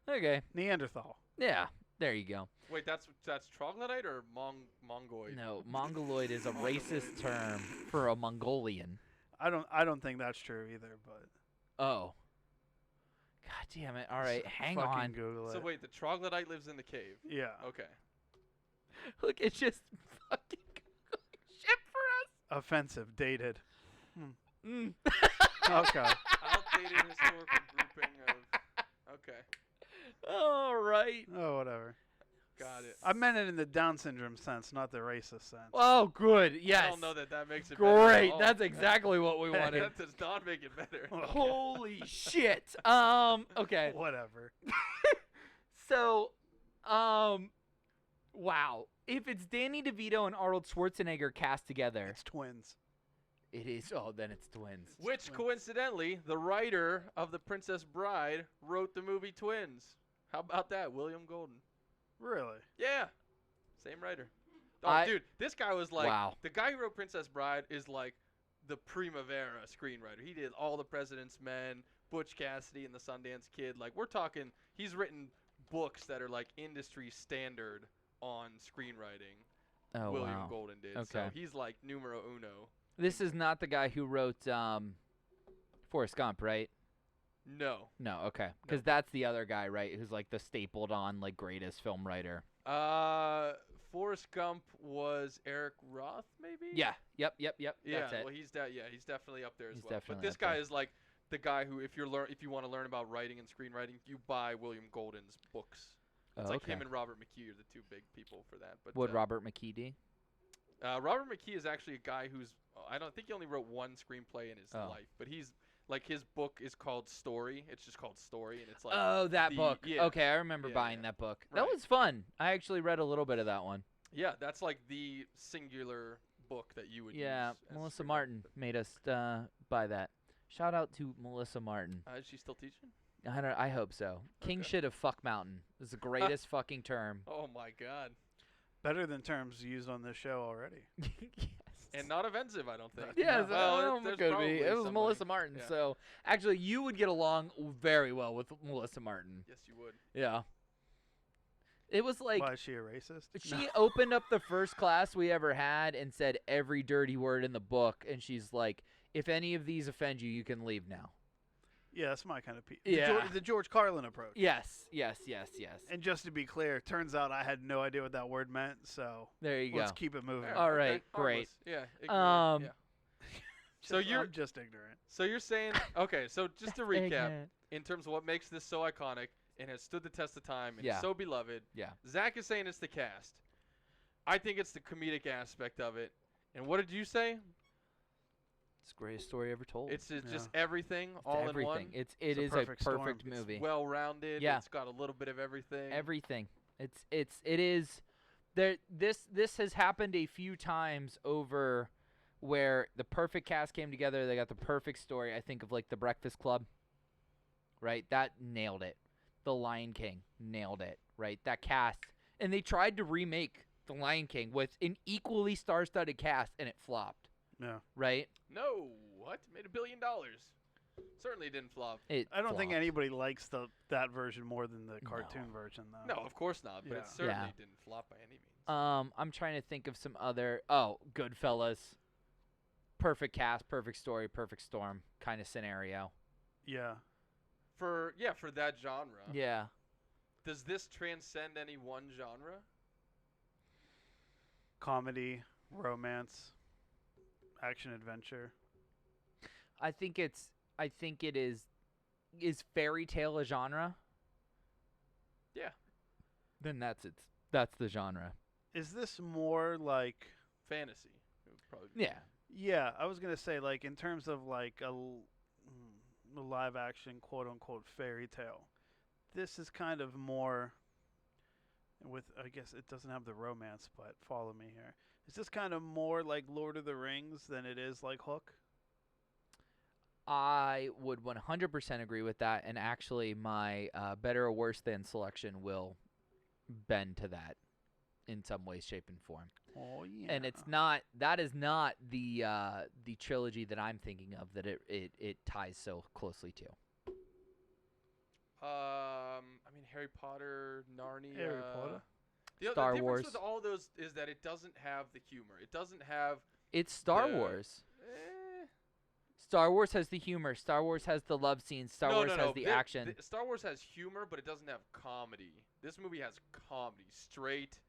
Okay. Neanderthal. Yeah. There you go. Wait, that's troglodyte or mongoid? No, Mongoloid is a racist term for a Mongolian. I don't think that's true either, but Oh. God damn it. All right, hang fucking on. Google it. So wait, the troglodyte lives in the cave. Yeah. Okay. Look, it's just fucking shit for us. Offensive, dated. Mm. Okay. Outdated historical grouping of. Okay. All right. Oh, whatever. Got it. I meant it in the Down syndrome sense, not the racist sense. Oh, good. Yes. I don't know that makes it better at Great. all. That's exactly what we wanted. That does not make it better. Holy shit. Okay. Whatever. So, wow. If it's Danny DeVito and Arnold Schwarzenegger cast together, It's twins. it is. Oh, then it's twins. Which, coincidentally, the writer of The Princess Bride wrote the movie Twins. How about that, William Golden? Really? Yeah, same writer. Oh, I- dude, this guy was like, Wow. the guy who wrote Princess Bride is like the Primavera screenwriter. He did All the President's Men, Butch Cassidy and the Sundance Kid. Like, we're talking, he's written books that are like industry standard on screenwriting. Oh, William wow. Golden did. So Okay. he's like numero uno. This is not the guy who wrote Forrest Gump, right? No. No, okay. Because that's the other guy, right? Who's like the stapled on like greatest film writer. Forrest Gump was Eric Roth, maybe? Yeah. Yep. Yeah, That's it. well, he's he's definitely up there as He's well. But definitely this up guy there. is like the guy who, if you want to learn about writing and screenwriting, you buy William Golden's books. It's Oh, like okay. him and Robert McKee are the two big people for that. But Would Robert McKee do? Robert McKee is actually a guy who's I don't think he only wrote one screenplay in his Oh. life, but he's like his book is called Story. It's just called Story, and it's like Oh, that the- book. yeah. Okay, I remember Yeah, buying yeah. that book. That Right. was fun. I actually read a little bit of that one. Yeah, that's like the singular book that you would Yeah, use. as Melissa screenwriting. Martin made us buy that. Shout out to Melissa Martin. Is she still teaching? I hope so. King Okay. shit of fuck mountain is the greatest fucking term. Oh my God. Better than terms used on this show already. Yes. And not offensive, I don't think. Yes, Well, it there's could probably be. It was somebody. Melissa Martin. Yeah. So actually, you would get along very well with Melissa Martin. Yes, you would. Yeah. It was like Why is she a racist? she opened up the first class we ever had and said every dirty word in the book, and she's like, "If any of these offend you, you can leave now." Yeah, that's my kind of people. Yeah. The George Carlin approach. Yes. And just to be clear, turns out I had no idea what that word meant, so There you let's go. keep it moving. All right, great. harmless. Yeah. Ignorant, Um, yeah. So you're I'm just ignorant. so you're saying okay. So just to recap, Ignorant. in terms of what makes this so iconic and has stood the test of time and Yeah. is so beloved, Yeah. Zach is saying it's the cast. I think it's the comedic aspect of it. And what did you say? It's the greatest story ever told. It's just Yeah. everything all everything. in one. It It's a is perfect a storm. perfect It's movie. Well-rounded. Yeah. It's got a little bit of everything. Everything. It is there. This has happened a few times over, where the perfect cast came together. They got the perfect story. I think of like The Breakfast Club. Right, that nailed it. The Lion King nailed it. Right, that cast, and they tried to remake The Lion King with an equally star-studded cast, and it flopped. Yeah. Right, No, what? Made $1 billion. Certainly didn't flop. it. I don't think flopped. anybody likes that version more than the cartoon version, though. No, of course not. But Yeah. it certainly Yeah. didn't flop by any means. I'm trying to think of some other. Oh, Goodfellas. Perfect cast, perfect story, perfect storm kind of scenario. Yeah. For that genre. Yeah. Does this transcend any one genre? Comedy, romance. Action adventure. I think it is fairy tale a genre? Yeah. Then that's the genre. Is this more like? Fantasy. It would probably be. Yeah. Yeah, I was gonna say like in terms of like a live action quote unquote fairy tale. This is kind of more. With I guess it doesn't have the romance, but follow me here. Is this kind of more like Lord of the Rings than it is like Hook? I would 100% agree with that, and actually my better or worse than selection will bend to that in some way, shape, and form. Oh yeah. And that is not the trilogy that I'm thinking of that it ties so closely to. I mean, Harry Potter, Narnia. Harry Potter. The Star difference Wars. with all those is that it doesn't have the humor. It doesn't have. It's Star The- Wars. Eh. Star Wars has the humor. Star Wars has the love scenes. Star Wars has the action. Star Wars has humor, but it doesn't have comedy. This movie has comedy, straight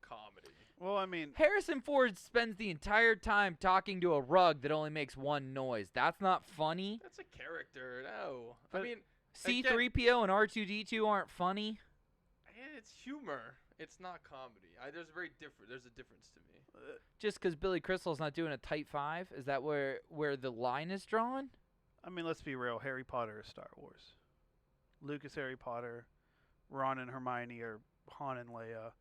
comedy. Well, I mean, Harrison Ford spends the entire time talking to a rug that only makes one noise. That's not funny. That's a character. No, I But- mean, C-3PO and R2-D2 aren't funny. it's humor. It's not comedy. There's a difference to me. Just because Billy Crystal's not doing a tight five, is that where the line is drawn? I mean, let's be real. Harry Potter is Star Wars. Luke is Harry Potter. Ron and Hermione are Han and Leia.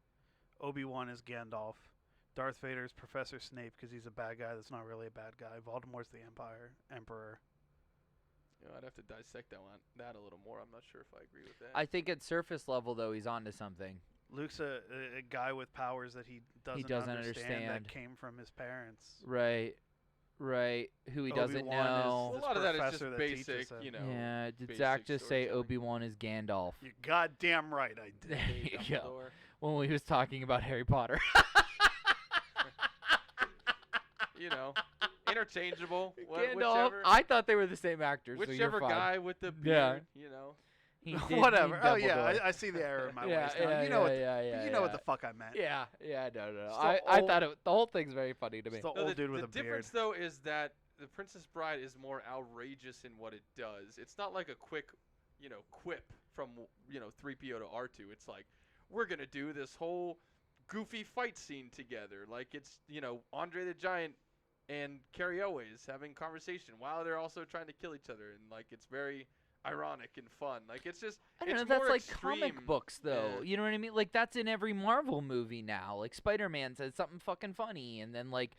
Obi-Wan is Gandalf. Darth Vader is Professor Snape because he's a bad guy that's not really a bad guy. Voldemort's the Emperor. You know, I'd have to dissect that a little more. I'm not sure if I agree with that. I think at surface level, though, he's onto something. Luke's a guy with powers that he doesn't understand that came from his parents. Right. Who he doesn't Obi-Wan know. Well, a this lot of that is professor just that teaches basic, him. you know. Yeah, did basic Zach just say storytelling. Obi-Wan is Gandalf? You're goddamn right, I did. There you go. Dumbledore. When we was talking about Harry Potter. You know, interchangeable. Gandalf. Whichever, I thought they were the same actors. so you're whichever fine. guy with the Yeah. beard, you know. He did Whatever. mean Oh yeah, Dumbledore. I see the error in my Yeah, ways now. yeah, You know what? yeah, you know what the fuck I meant. Yeah, no. It's the I old- thought the whole thing's very funny to me. It's the No, old dude with the a beard. difference, though, is that The Princess Bride is more outrageous in what it does. It's not like a quick, quip from, 3PO to R2. It's like, we're going to do this whole goofy fight scene together. Like it's, Andre the Giant and Carrie Elways having conversation while they're also trying to kill each other. And, like, it's very ironic and fun. Like, it's just, I don't it's know. That's more like extreme. comic books, though. Yeah. You know what I mean? Like that's in every Marvel movie now. Like Spider-Man says something fucking funny, and then like,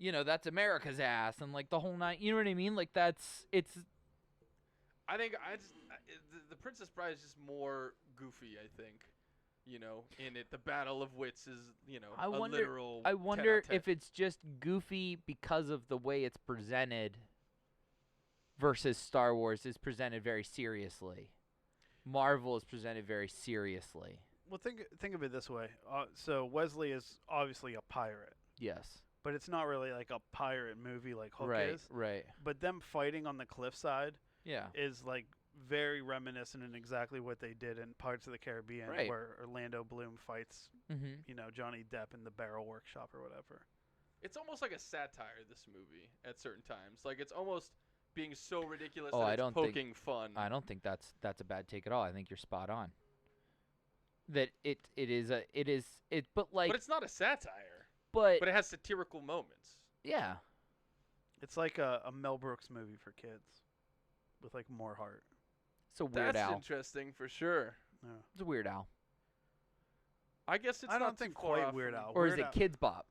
that's America's ass, and like the whole night. You know what I mean? Like it's. I think the Princess Bride is just more goofy, I think. In it, the battle of wits is, I a wonder. literal I wonder tete-a-tete. if it's just goofy because of the way it's presented. Versus Star Wars is presented very seriously. Marvel is presented very seriously. Well, think of it this way. So Wesley is obviously a pirate, Yes. but it's not really like a pirate movie like Hook Right. is. Right. But them fighting on the cliffside Yeah. is like very reminiscent in exactly what they did in Pirates of the Caribbean, Right. where Orlando Bloom fights, Mm-hmm. Johnny Depp in the Barrel Workshop or whatever. It's almost like a satire, this movie, at certain times. Like, it's almost being so ridiculous Oh, that I it's don't think- poking fun. I don't think that's a bad take at all. I think you're spot on. That it is but like but it's not a satire. but But it has satirical moments. yeah. It's like a Mel Brooks movie for kids, with like more heart. It's a Weird That's Al. interesting for sure. Yeah. It's a Weird Al. I guess it's I not don't think too far quite off Weird from- Al. Or is Weird it Al- Kids Bop?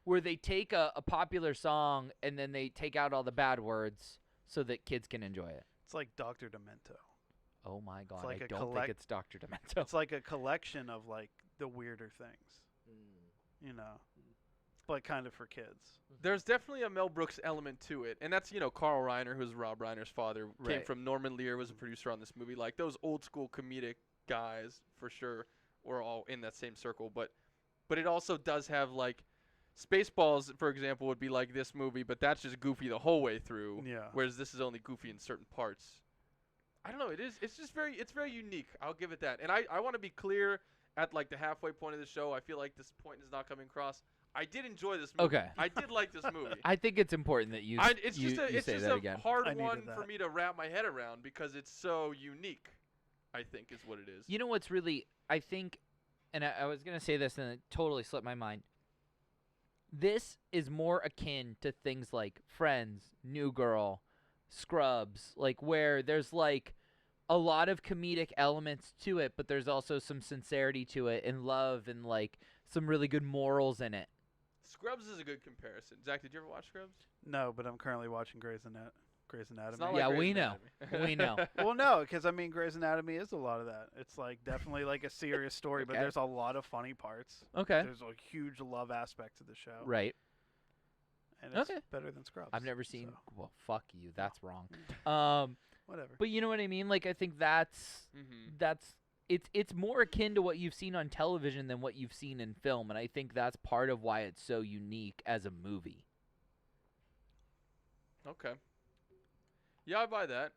Where they take a popular song and then they take out all the bad words so that kids can enjoy it. It's like Dr. Demento. Oh my god, like I a don't collect- think it's Dr. Demento. It's like a collection of like the weirder things, but kind of for kids. There's definitely a Mel Brooks element to it, and that's Carl Reiner, who's Rob Reiner's father, came Right. from Norman Lear, was a producer on this movie. Like those old school comedic guys, for sure, were all in that same circle. But it also does have like Spaceballs, for example, would be like this movie, but that's just goofy the whole way through. Yeah. Whereas this is only goofy in certain parts. I don't know. It's just it's very unique. I'll give it that. And I want to be clear at like the halfway point of the show. I feel like this point is not coming across. I did enjoy this movie. Okay. I did like this movie. I think it's important that you It's you, just you a, it's say just that a again. hard I needed one for that. me to wrap my head around because it's so unique. I think is what it is. You know what's really, I think, and I was going to say this and it totally slipped my mind. This is more akin to things like Friends, New Girl, Scrubs, like where there's like a lot of comedic elements to it, but there's also some sincerity to it and love and like some really good morals in it. Scrubs is a good comparison. Zach, did you ever watch Scrubs? No, but I'm currently watching Grey's Anatomy. It's not Yeah, like we Grey's know. Anatomy. We know. Well, no, because I mean, Grey's Anatomy is a lot of that. It's like definitely like a serious story, but Okay. there's a lot of funny parts. Okay. There's a huge love aspect to the show, Right. and it's Okay. better than Scrubs. I've never seen. so, Well, fuck you. That's wrong. whatever. But you know what I mean? Like I think that's it's more akin to what you've seen on television than what you've seen in film, and I think that's part of why it's so unique as a movie. Okay. Yeah, I buy that.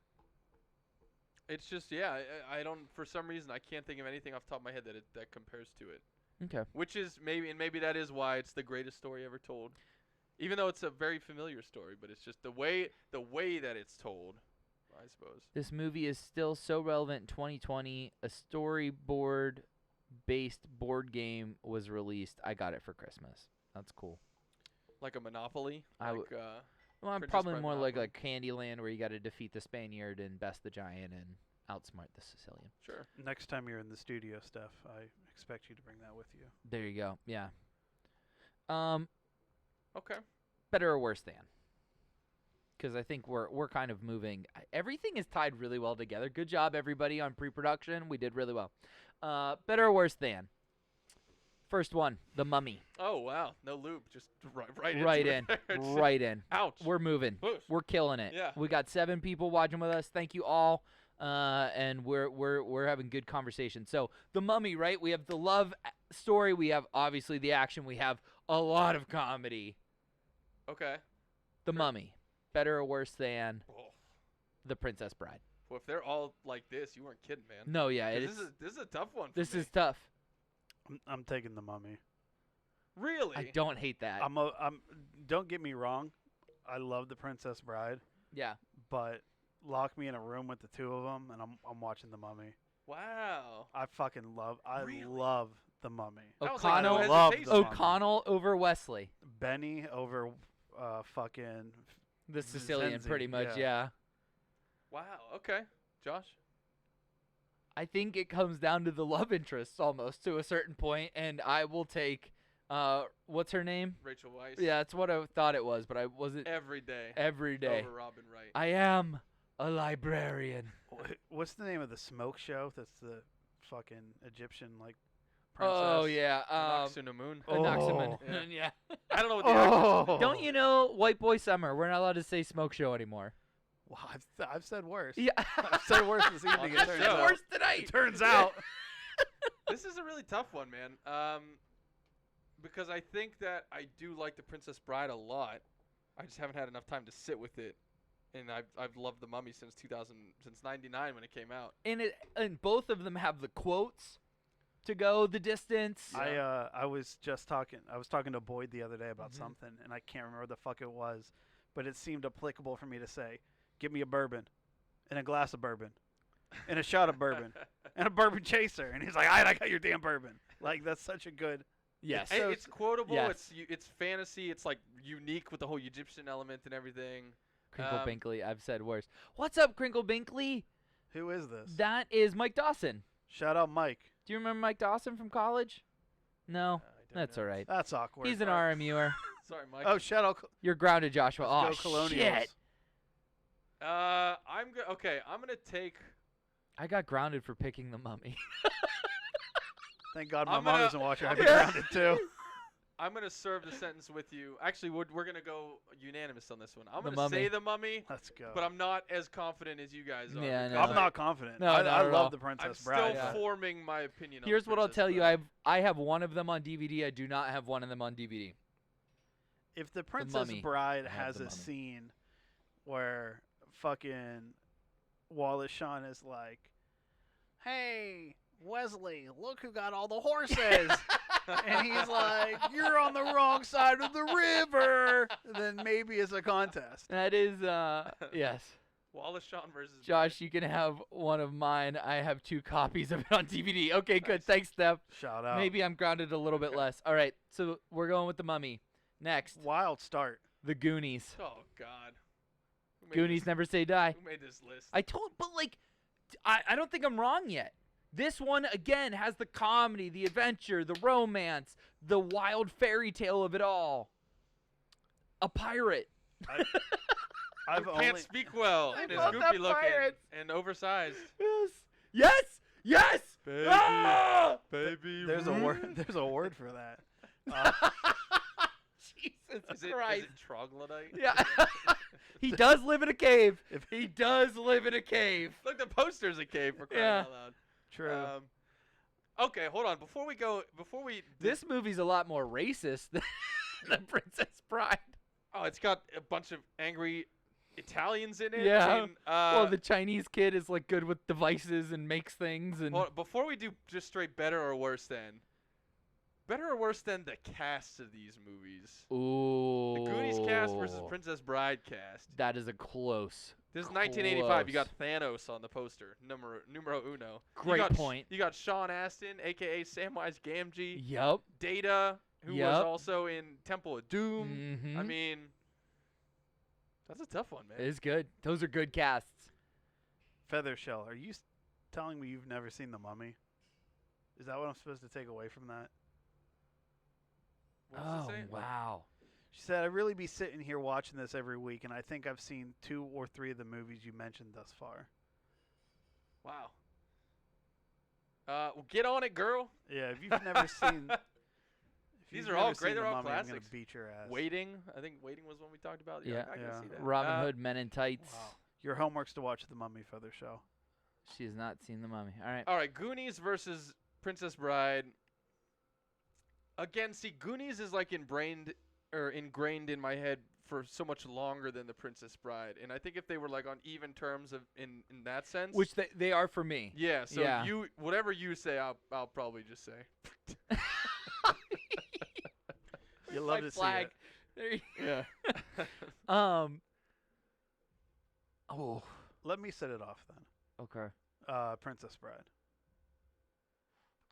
It's just, yeah, I don't, for some reason, I can't think of anything off the top of my head that compares to it. Okay. Which is maybe that is why it's the greatest story ever told. Even though it's a very familiar story, but it's just the way that it's told, I suppose. This movie is still so relevant in 2020. A storyboard-based board game was released. I got it for Christmas. That's cool. Like a Monopoly? Well, I'm Princess probably Bride more like Monopoly. Candyland, where you got to defeat the Spaniard and best the giant and outsmart the Sicilian. Sure. Next time you're in the studio, Steph, I expect you to bring that with you. There you go. Yeah. Okay. Better or worse than? Because I think we're kind of moving. Everything is tied really well together. Good job, everybody, on pre-production. We did really well. Better or worse than? First one, The Mummy. Oh, wow. No loop. Just right Right into in. it. Right in. Ouch. We're moving. Push. We're killing it. Yeah. We got 7 people watching with us. Thank you all. And we're having good conversation. So The Mummy, right? We have the love story. We have obviously the action. We have a lot of comedy. Okay. The Mummy. Better or worse than Oh. The Princess Bride? Well, if they're all like this, you weren't kidding, man. No, yeah, it 'Cause is. This is a tough one. For This me. is tough. I'm taking The Mummy. Really. I don't hate that. Don't get me wrong. I love The Princess Bride, Yeah. but lock me in a room with the two of them, and I'm watching The Mummy. Wow. I fucking love. I Really? love The Mummy. That was like no O'Connell, love hesitation. The Mummy. O'Connell over Wesley. Benny over fucking. The Sicilian, Zenzi, pretty much, yeah. yeah. Wow. Okay. Josh. I think it comes down to the love interests almost to a certain point, and I will take, what's her name? Rachel Weisz. Yeah, that's what I thought it was, but I wasn't Every day. every day. Over Robin Wright. I am a librarian. What's the name of the smoke show? That's the fucking Egyptian like princess. Oh, yeah. Anaxunamun. Oh. Anaximan. Yeah. Yeah. I don't know what the actor. Oh. Don't you know, White Boy Summer, we're not allowed to say smoke show anymore. Well, I've said worse. Yeah. I've said worse this evening. this It turns show. out. Worse tonight. It turns out. This is a really tough one, man. Because I think that I do like The Princess Bride a lot. I just haven't had enough time to sit with it, and I've loved The Mummy since since '99 when it came out. And both of them have the quotes to go the distance. Yeah. I was talking to Boyd the other day about Mm-hmm. something, and I can't remember what the fuck it was, but it seemed applicable for me to say, "Give me a bourbon, and a glass of bourbon, and a shot of bourbon, and a bourbon chaser." And he's like, "All right, I got your damn bourbon." Like that's such a good. Yes. And So it's quotable. yes. It's fantasy. It's like unique with the whole Egyptian element and everything. Crinkle Binkley. I've said worse. What's up, Crinkle Binkley? Who is this? That is Mike Dawson. Shout out Mike. Do you remember Mike Dawson from college? No. I don't That's know. all right. That's awkward. He's an Oh. RMUer. Sorry, Mike. Oh, shout out. You're grounded, Joshua. Let's Oh, go Colonials. shit. Okay. I'm gonna take. I got grounded for picking the Mummy. Thank God my I'm mom gonna- doesn't watch it. I'd be Yeah. grounded too. I'm gonna serve the sentence with you. Actually, we're gonna go unanimous on this one. I'm The gonna say Mummy. The Mummy, Let's go. but I'm not as confident as you guys are. Yeah, I because know. I'm not confident. No, I not I at love all. the I'm Princess still Bride. Yeah. forming my opinion. Here's on what I'll Princess tell you. Bride. I have one of them on DVD. I do not have one of them on DVD. If the Princess Mummy. Bride I have has The a Mummy. scene where fucking Wallace Shawn is like, "Hey, Wesley, look who got all the horses," and he's like, "You're on the wrong side of the river, then maybe it's a contest. That is, yes. Wallace Shawn versus Josh, you can have one of mine. I have 2 copies of it on DVD. Okay, good. Thanks, Steph. Shout out. Maybe I'm grounded a little bit less. All right, so we're going with The Mummy. Next, Wild start. The Goonies. Oh God. Who made Goonies this- Never Say Die. Who made this list? But like, I don't think I'm wrong yet. This one, again, has the comedy, the adventure, the romance, the wild fairy tale of it all. A pirate. I've Can't only speak well. And is both goofy have looking pirates. and oversized. Yes. Yes. Yes. Baby. Ah! Baby. there's a word. There's a word for that. Jesus Is it Christ. troglodyte? Yeah. He does live in a cave. If- He does live in a cave. Look, the poster's a cave for crying Yeah. out loud. True. Okay, hold on. Before we This movie's a lot more racist than Princess Bride. Oh, it's got a bunch of angry Italians in it. Yeah. I mean, Well, the Chinese kid is like good with devices and makes things and. well, before we do just straight better or worse than the cast of these movies. Ooh. The Goonies cast versus Princess Bride cast. That is a close. This is 1985. You got Close. Thanos on the poster. Numero uno. Great point. You got Sean Astin, a.k.a. Samwise Gamgee. Yup. Data, who was Yep. also in Temple of Doom. Mhm. I mean, that's a tough one, man. It is good. Those are good casts. Feathershell, are you telling me you've never seen The Mummy? Is that what I'm supposed to take away from that? What does it say? Wow. She said, I'd really be sitting here watching this every week, and I think I've seen 2 or 3 of the movies you mentioned thus far. Wow. Well, get on it, girl. Yeah, if you've never seen... These are all great. They're all I'm going classics. to beat your ass. Waiting. I think Waiting was one we talked about. Yeah. I can Yeah. see that. Robin Hood, Men in Tights. Wow. Your homework's to watch The Mummy, Feathershell. She has not seen The Mummy. All right. All right, Goonies versus Princess Bride. Again, see, Goonies is like ingrained in my head for so much longer than The Princess Bride, and I think if they were like on even terms of in that sense, Which they are for me. yeah. So Yeah. you whatever you say, I'll probably just say. You'll love My to see flag. it. There you Yeah. Oh. Let me set it off then. Okay. Princess Bride.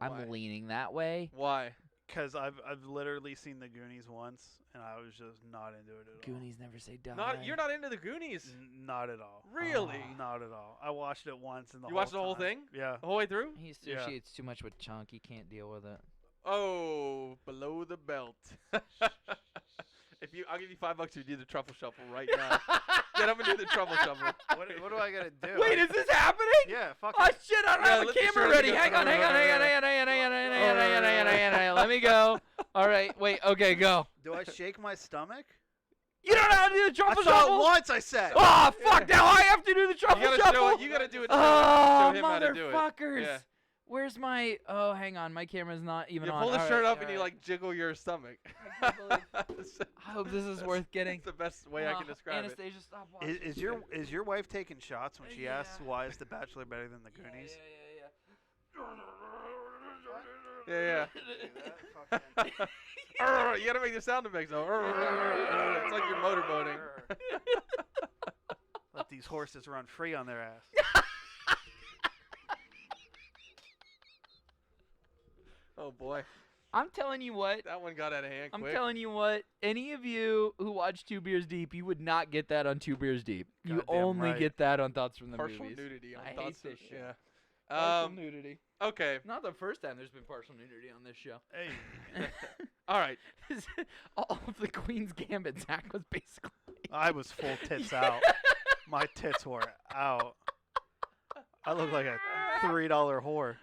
I'm Why? leaning that way. Why? Because I've literally seen The Goonies once, and I was just not into it at Goonies Never Say Die. You're not into the Goonies. all. Not at all. Really? Not at all. I watched it once, and You watched the whole time- thing? Yeah. The whole way through? He associates too much with Chunk. He can't deal with it. Oh, below the belt. I'll give you $5 if you do the truffle shuffle right now. Get up and do the truffle shuffle. What do I gotta do? Wait, is this happening? Yeah. Fuck. Oh it. shit! I don't Yeah, have a let the camera shirt ready. go. Hang on. Let me go. All right, wait. Okay, go. Do I shake my stomach? You don't know how to do the I truffle saw shuffle. it once. I said. Oh fuck! Now I have to do the truffle You gotta shuffle. you gotta do it. Oh, show him how to do it. motherfuckers! Yeah. Where's my? Oh, hang on. My camera's not even You on. pull the All shirt right, up all and you right. like jiggle your stomach. I hope this is worth getting. That's the best way I can describe it. Anastasia, stop watching. Is your wife taking shots when she Yeah. asks why is The Bachelor better than The Goonies? Yeah. You gotta make the sound effects though. It's like you're motorboating. Let these horses run free on their ass. Oh boy, I'm telling you what. that one got out of hand I'm quick. telling you what. Any of you who watch Two Beers Deep, you would not get that on Two Beers Deep. You Goddamn only right. get that on Thoughts from the Partial Movies. nudity on I thoughts. hate this shit. Yeah. Partial nudity. Okay. Not the first time there's been partial nudity on this show. Hey. All right. All of the Queen's Gambit, Zach was basically. I was full tits out. My tits were out. I look like a $3 whore.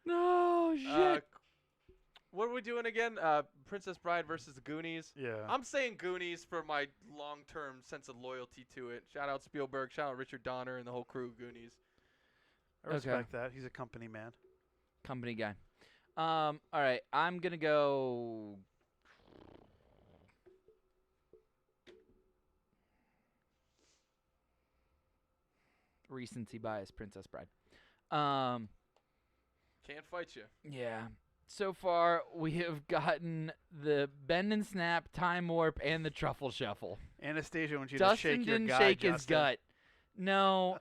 No shit. What are we doing again? Princess Bride versus the Goonies. Yeah. I'm saying Goonies for my long-term sense of loyalty to it. Shout out Spielberg. Shout out Richard Donner and the whole crew of Goonies. I respect that. He's a company man. Company guy. All right. I'm gonna go. Recency bias, Princess Bride. Can't fight you. Yeah. So far, we have gotten the Bend and Snap, Time Warp, and the Truffle Shuffle. Anastasia wants you to Dustin shake your didn't guy, shake his Justin. gut. No.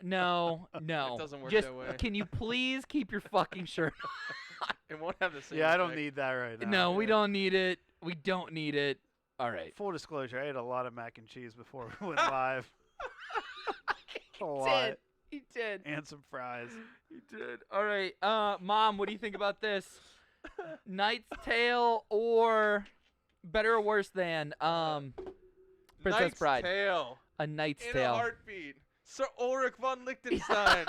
It doesn't work Just, that way. can you please keep your fucking shirt on? It won't have the same. Yeah, I don't effect. need that right now. No, we don't need it. We don't need it. All right. Full disclosure, I ate a lot of mac and cheese before we went live. A He lot. did. He did. And some fries. He did. All right. Mom, what do you think about this? Knight's Tale or better or worse than Princess Knight's Bride? Tale. A Knight's In Tale. a heartbeat. Sir Ulrich von Liechtenstein.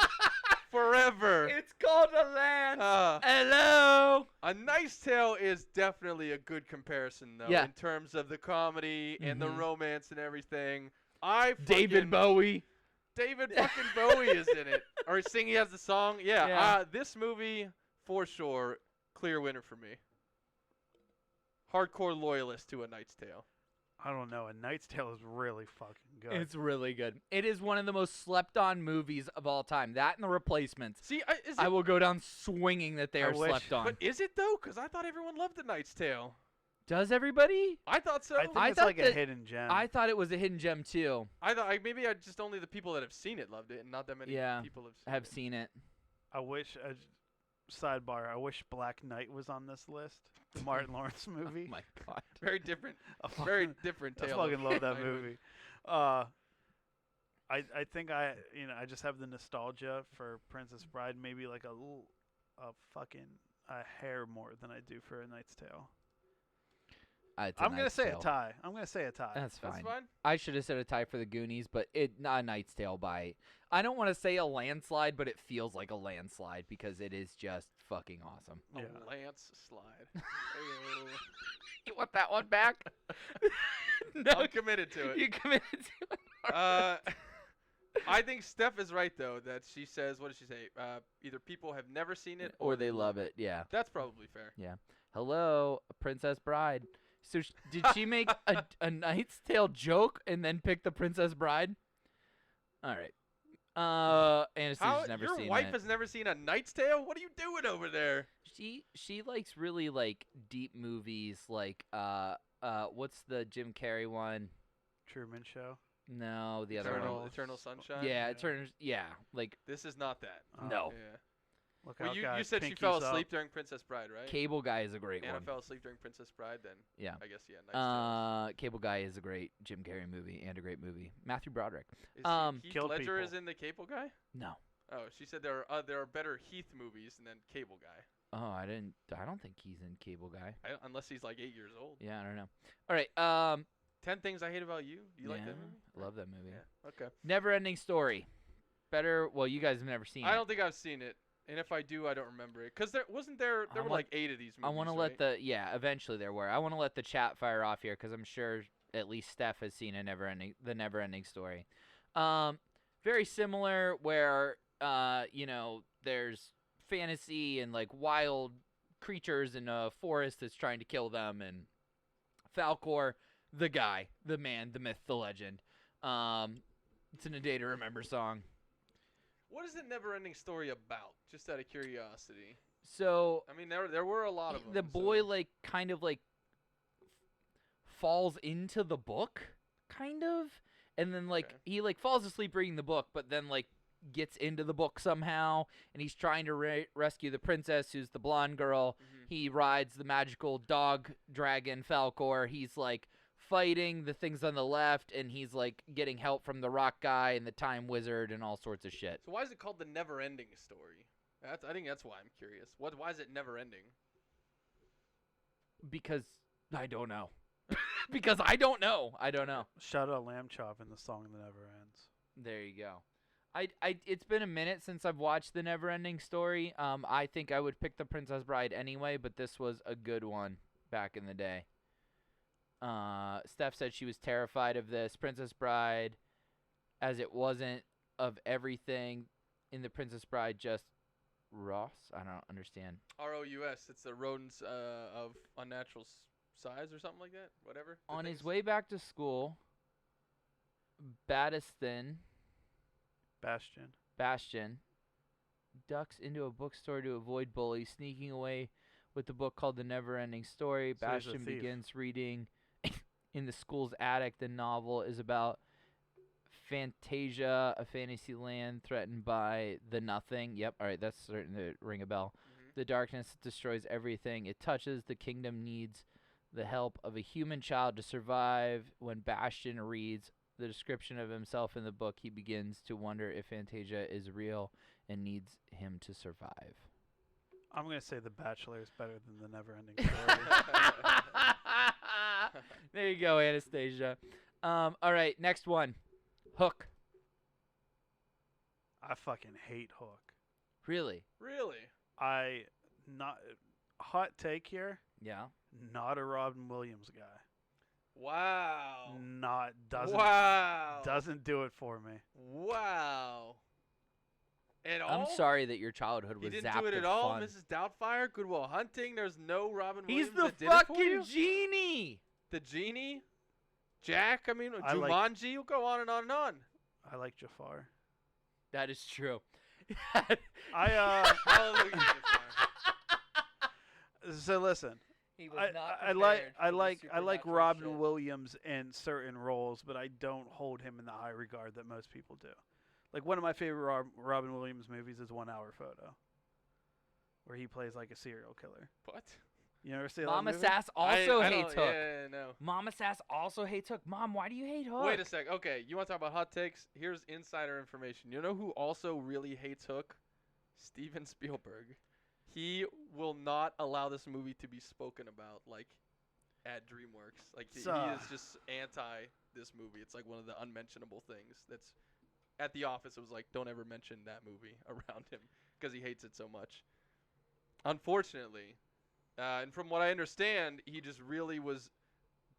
Forever. It's called a lance. Uh, Hello. A Knight's Tale is definitely a good comparison, though, Yeah. in terms of the comedy and the Mhm. romance and everything. David Bowie. David fucking Bowie is in it. Or singing as the song. Yeah. Yeah. This movie, for sure, clear winner for me. Hardcore loyalist to A Knight's Tale. I don't know. A Knight's Tale is really fucking good. It's really good. It is one of the most slept-on movies of all time. That and The Replacements. See, I will go down swinging that they I are wish- slept on. But is it, though? Because I thought everyone loved The Knight's Tale. Does everybody? I thought so. I think I it's thought like a that- hidden gem. I thought it was a hidden gem too. I thought maybe just only the people that have seen it loved it, and not that many Yeah, people have seen I have it. seen it. I wish, sidebar, I wish Black Knight was on this list. The Martin Lawrence movie. Oh my god. Very different. I Very fucking- different I tale. fucking of love that knighthood. movie. I think I just have the nostalgia for Princess Bride, maybe like a hair more than I do for A Knight's Tale. It's a I'm gonna Knight's say Tale. a tie. I'm gonna say a tie. That's That's fine. fine. I should have said a tie for the Goonies, but not a Knight's Tale by. I don't want to say a landslide, but it feels like a landslide because it is just fucking awesome. A Yeah. lance slide. You want that one back? No, I'm committed to it. you committed to it. I think Steph is right though that she says, what does she say? Either people have never seen it Or they love it. Yeah. That's probably fair. Yeah. Hello, Princess Bride. So did she make a Knight's Tale joke and then pick the Princess Bride? All right. Anastasia's never your seen wife it. has never seen A Knight's Tale? What are you doing over there? She likes really like deep movies like what's the Jim Carrey one? Truman Show. No, the other one. Eternal Sunshine. Yeah, yeah, like This is not that. no. Yeah. Look Well, out, you guys. said she Pinkies fell up. asleep during Princess Bride, right? Cable Guy is a great Anna one. fell asleep during Princess Bride, then Yeah. I guess Knight's Tale. Cable Guy is a great Jim Carrey movie and a great movie. Matthew Broderick. Is Heath Killed Ledger people. is in the Cable Guy? No. Oh, she said there are better Heath movies than Cable Guy. Oh, I don't think he's in Cable Guy. Unless he's like 8 years old. Yeah, I don't know. All right. 10 Things I Hate About You. You like that movie? I love that movie. Yeah. Okay. Never Ending Story. Better. Well, you guys have never seen it. I don't think I've seen it, and if I do, I don't remember it. Cause there were like 8 of these movies. I want to let eventually there were. I want to let the chat fire off here because I'm sure at least Steph has seen the Never Ending Story. Very similar where there's fantasy and like wild creatures in a forest that's trying to kill them, and Falcor, the guy, the man, the myth, the legend. It's in A Day to Remember song. What is the Never Ending Story about? Just out of curiosity. So I mean, there were a lot of them. the boy kind of falls into the book, kind of, and then Okay. he falls asleep reading the book, but then gets into the book somehow, and he's trying to rescue the princess, who's the blonde girl. Mhm. He rides the magical dog dragon Falcor. He's fighting the things on the left, and he's getting help from the rock guy and the time wizard and all sorts of shit. So why is it called the Never Ending Story? I think that's why I'm curious. Why is it never ending? Because I don't know. Because I don't know. I don't know. Shout out Lamb Chop in the song that never ends. There you go. It's been a minute since I've watched the Never-Ending Story. I think I would pick the Princess Bride anyway, but this was a good one back in the day. Steph said she was terrified of this Princess Bride, as it wasn't of everything in the Princess Bride, just Ross. I don't understand. ROUS. It's the rodents of unnatural size or something like that. Whatever. the On his things. way back to school, Bastian ducks into a bookstore to avoid bullies, sneaking away with the book called The Never-Ending Story. So he's a Bastian thief. begins reading in the school's attic. The novel is about Fantasia, a fantasy land threatened by the Nothing. Yep, all right, that's starting to ring a bell. The darkness destroys everything it touches. The kingdom needs the help of a human child to survive. When Bastian reads the description of himself in the book, he begins to wonder if Fantasia is real and needs him to survive. I'm gonna say The Bachelor is better than The Never-Ending Story. There you go, Anastasia. All right, next one. Hook. I fucking hate Hook. Really? Really? Hot take here. Yeah. Not a Robin Williams guy. Wow. Doesn't do it for me. Wow. At all? I'm sorry that your childhood He was didn't zapped do it at of all. fun. Mrs. Doubtfire, Good Will Hunting. There's no Robin He's Williams the that did it for you? fucking genie. The genie. Jack. I mean, I like- Jumanji. We'll go on and on and on. I like Jafar. That is true. Hallelujah. Jafar. So listen. He was I not like prepared for the supernatural Robin shit. Williams in certain roles, but I don't hold him in the high regard that most people do. Like one of my favorite Robin Williams movies is 1 Hour Photo, where he plays like a serial killer. What? You ever see that Mama movie? Sass also I hates don't- Hook. Yeah, no. Mama Sass also hates Hook. Mom, why do you hate Hook? Wait a sec. Okay, you want to talk about hot takes? Here's insider information. You know who also really hates Hook? Steven Spielberg. He will not allow this movie to be spoken about, like, at DreamWorks. Like, he is just anti this movie. It's like one of the unmentionable things. That's at the office. It was like, don't ever mention that movie around him because he hates it so much. Unfortunately, and from what I understand, he just really was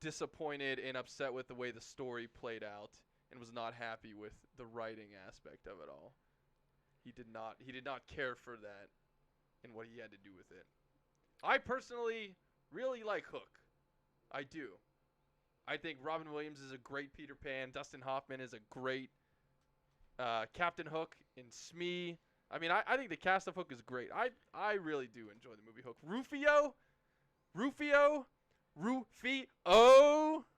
disappointed and upset with the way the story played out and was not happy with the writing aspect of it all. He did not care for that and what he had to do with it. I personally really like Hook. I do. I think Robin Williams is a great Peter Pan. Dustin Hoffman is a great Captain Hook in Smee. I mean, I think the cast of Hook is great. I really do enjoy the movie Hook. Rufio.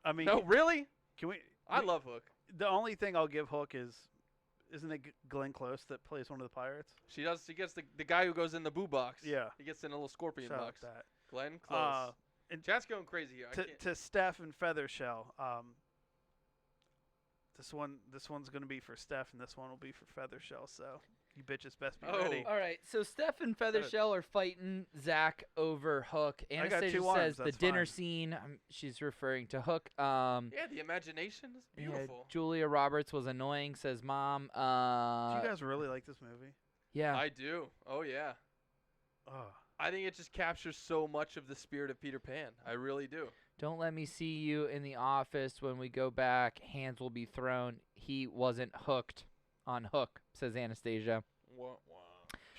I mean, No, really? can we? I love Hook. The only thing I'll give Hook is, isn't it Glenn Close that plays one of the pirates? She gets the guy who goes in the boo box. Yeah. He gets in a little scorpion Shout out box. that. Glenn Close. And Chat's going crazy here. I can't. to Steph and Feathershell, this one's gonna be for Steph, and this one will be for Feathershell. So you bitches best be ready. All right, so Steph and Feathershell are fighting Zach over Hook. got Anastasia two arms, says the that's dinner fine. scene. She's referring to Hook. Yeah, the imagination is beautiful. Julia Roberts was annoying, says Mom. Do you guys really like this movie? Yeah. I do. Oh, yeah. Oh, I think it just captures so much of the spirit of Peter Pan. I really do. Don't let me see you in the office when we go back. Hands will be thrown. He wasn't hooked on Hook, says Anastasia. Wow.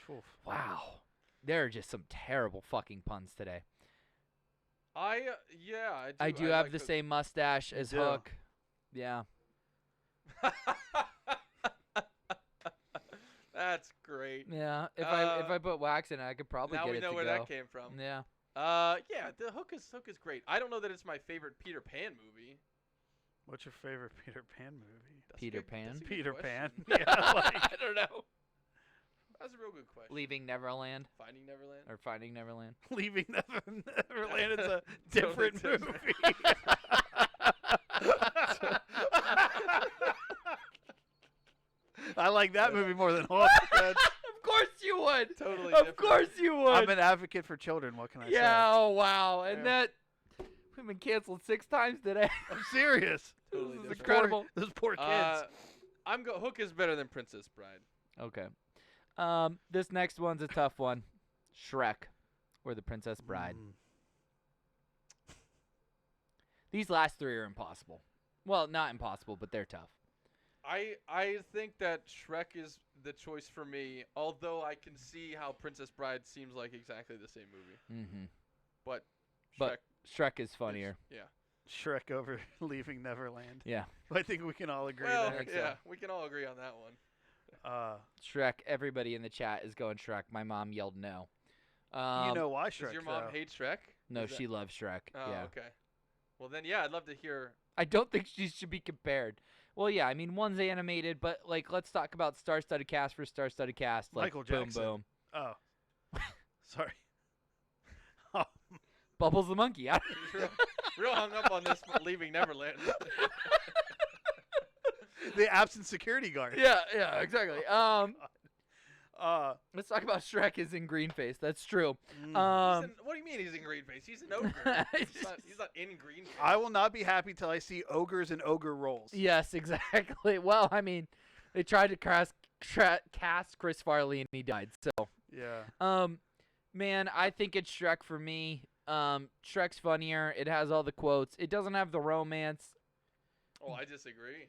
oof. Wow. There are just some terrible fucking puns today. I do I have like the Hook. same mustache as do. Hook. Yeah. That's great. Yeah. If I put wax in it, I could probably Now get we it know to where go. that came from. Yeah. Yeah, the Hook is great. I don't know that it's my favorite Peter Pan movie. What's your favorite Peter Pan movie? That's a Peter good- Pan? that's a good Peter question. Pan. Yeah, like, I don't know. That's a real good question. Leaving Neverland Finding Neverland. or Finding Neverland. Leaving Neverland is a different Totally movie. I like that movie more than Hook. Of course you would. Totally Of different. course you would. I'm an advocate for children. What can I yeah. say? Oh wow. And Yeah. that we've been canceled 6 times today. I'm serious. Totally This is different. incredible. Those poor kids. Hook is better than Princess Bride. Okay. This next one's a tough one. Shrek or the Princess Bride. These last 3 are impossible. Well, not impossible, but they're tough. I think that Shrek is the choice for me, although I can see how Princess Bride seems like exactly the same movie. Mm-hmm. But Shrek, But Shrek is funnier. yeah. Shrek over Leaving Neverland. Yeah. I think we can all agree Well, there. yeah, we can all agree on that one. Shrek. Everybody in the chat is going Shrek. My mom yelled no. You know why Shrek, Does your mom though. hate Shrek? No, Is that- she loves Shrek. Oh, Yeah. okay. Well, then, yeah, I'd love to hear. I don't think she should be compared. Well, yeah, I mean, one's animated, but, like, let's talk about star-studded cast for star-studded cast. Like, Michael Jackson. Boom, boom. Oh. Sorry. Oh, Bubbles the monkey. Real hung up on this Leaving Neverland. the absent security guard. yeah, exactly. Uh, Let's talk about Shrek is in green face. That's true. What do you mean he's in green face? He's an ogre. he's not in green face. I will not be happy till I see ogres and ogre roles. Yes, exactly. Well, I mean, they tried to cast Chris Farley and he died. So, Yeah. man, I think it's Shrek for me. Shrek's funnier. It has all the quotes. It doesn't have the romance. Oh, I disagree.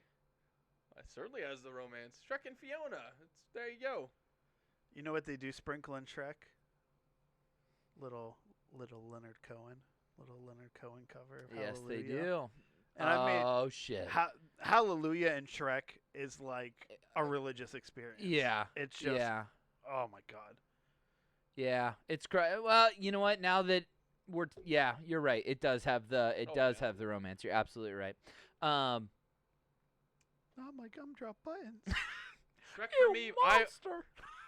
It certainly has the romance. Shrek and Fiona. There you go. You know what they do sprinkle in Shrek? Little Leonard Cohen. Little Leonard Cohen cover of Yes, Hallelujah. they do. And I mean, oh, shit. Hallelujah and Shrek is like a religious experience. Yeah. It's just, Yeah. oh my God. Yeah. It's well, you know what? Now that yeah, you're right. It does have the have the romance. You're absolutely right. Oh, my gumdrop buttons. Shrek You for me. monster.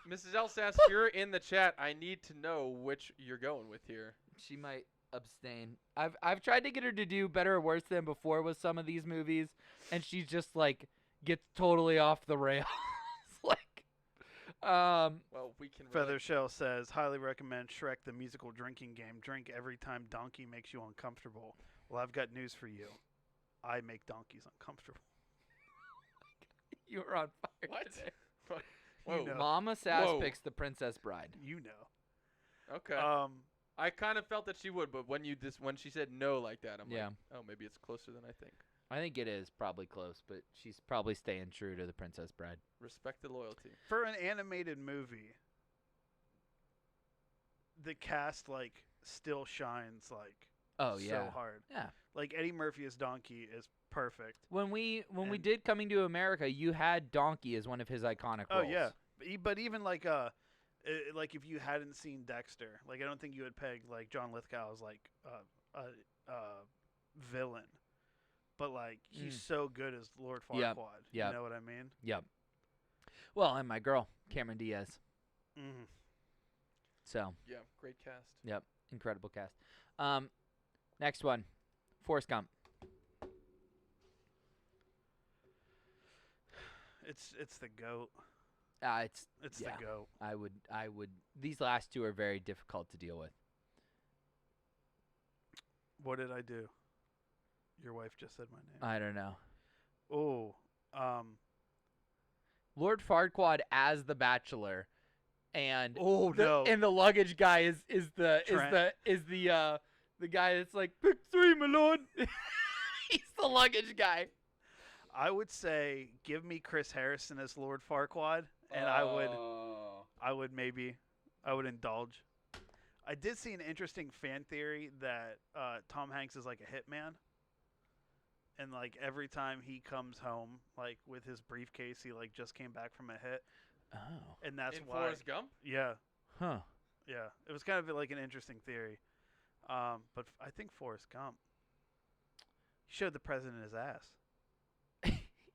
Mrs. Elsass, you're in the chat. I need to know which you're going with here. She might abstain. I've tried to get her to do better or worse than before with some of these movies, and she just like gets totally off the rails. like, Well, we can. Feathershell says, highly recommend Shrek the musical drinking game. Drink every time donkey makes you uncomfortable. Well, I've got news for you. I make donkeys uncomfortable. you were on fire. What? today. Whoa. You know. Mama Sass Whoa. picks the Princess Bride. You know. Okay. I kind of felt that she would, but when she said no like that, I'm Yeah. like, oh, maybe it's closer than I think. I think it is probably close, but she's probably staying true to the Princess Bride. Respect the loyalty. For an animated movie, the cast like still shines like Oh yeah. so hard. Yeah. Like Eddie Murphy as Donkey is perfect. When we And- did Coming to America, you had Donkey as one of his iconic Oh roles. yeah, but even like if you hadn't seen Dexter, like I don't think you would peg like John Lithgow as like a villain, but like he's so good as Lord Yep. Farquaad. Yep. You know what I mean? Yep. Well, and my girl Cameron Diaz. Mm-hmm. So Yeah, great cast. yep, incredible cast. Next one, Forrest Gump. It's the goat. It's The goat. I would. These last two are very difficult to deal with. What did I do? Your wife just said my name. I don't know. Oh, Lord Farquaad as the Bachelor, and no. and the luggage guy is the guy that's like pick three, my lord. He's the luggage guy. I would say give me Chris Harrison as Lord Farquaad, and I would indulge. I did see an interesting fan theory that Tom Hanks is like a hitman, and like every time he comes home, like with his briefcase, he like just came back from a hit, Oh. and that's In why. Forrest Gump? Yeah, Huh. yeah. It was kind of like an interesting theory, but I think Forrest Gump. He showed the president his ass.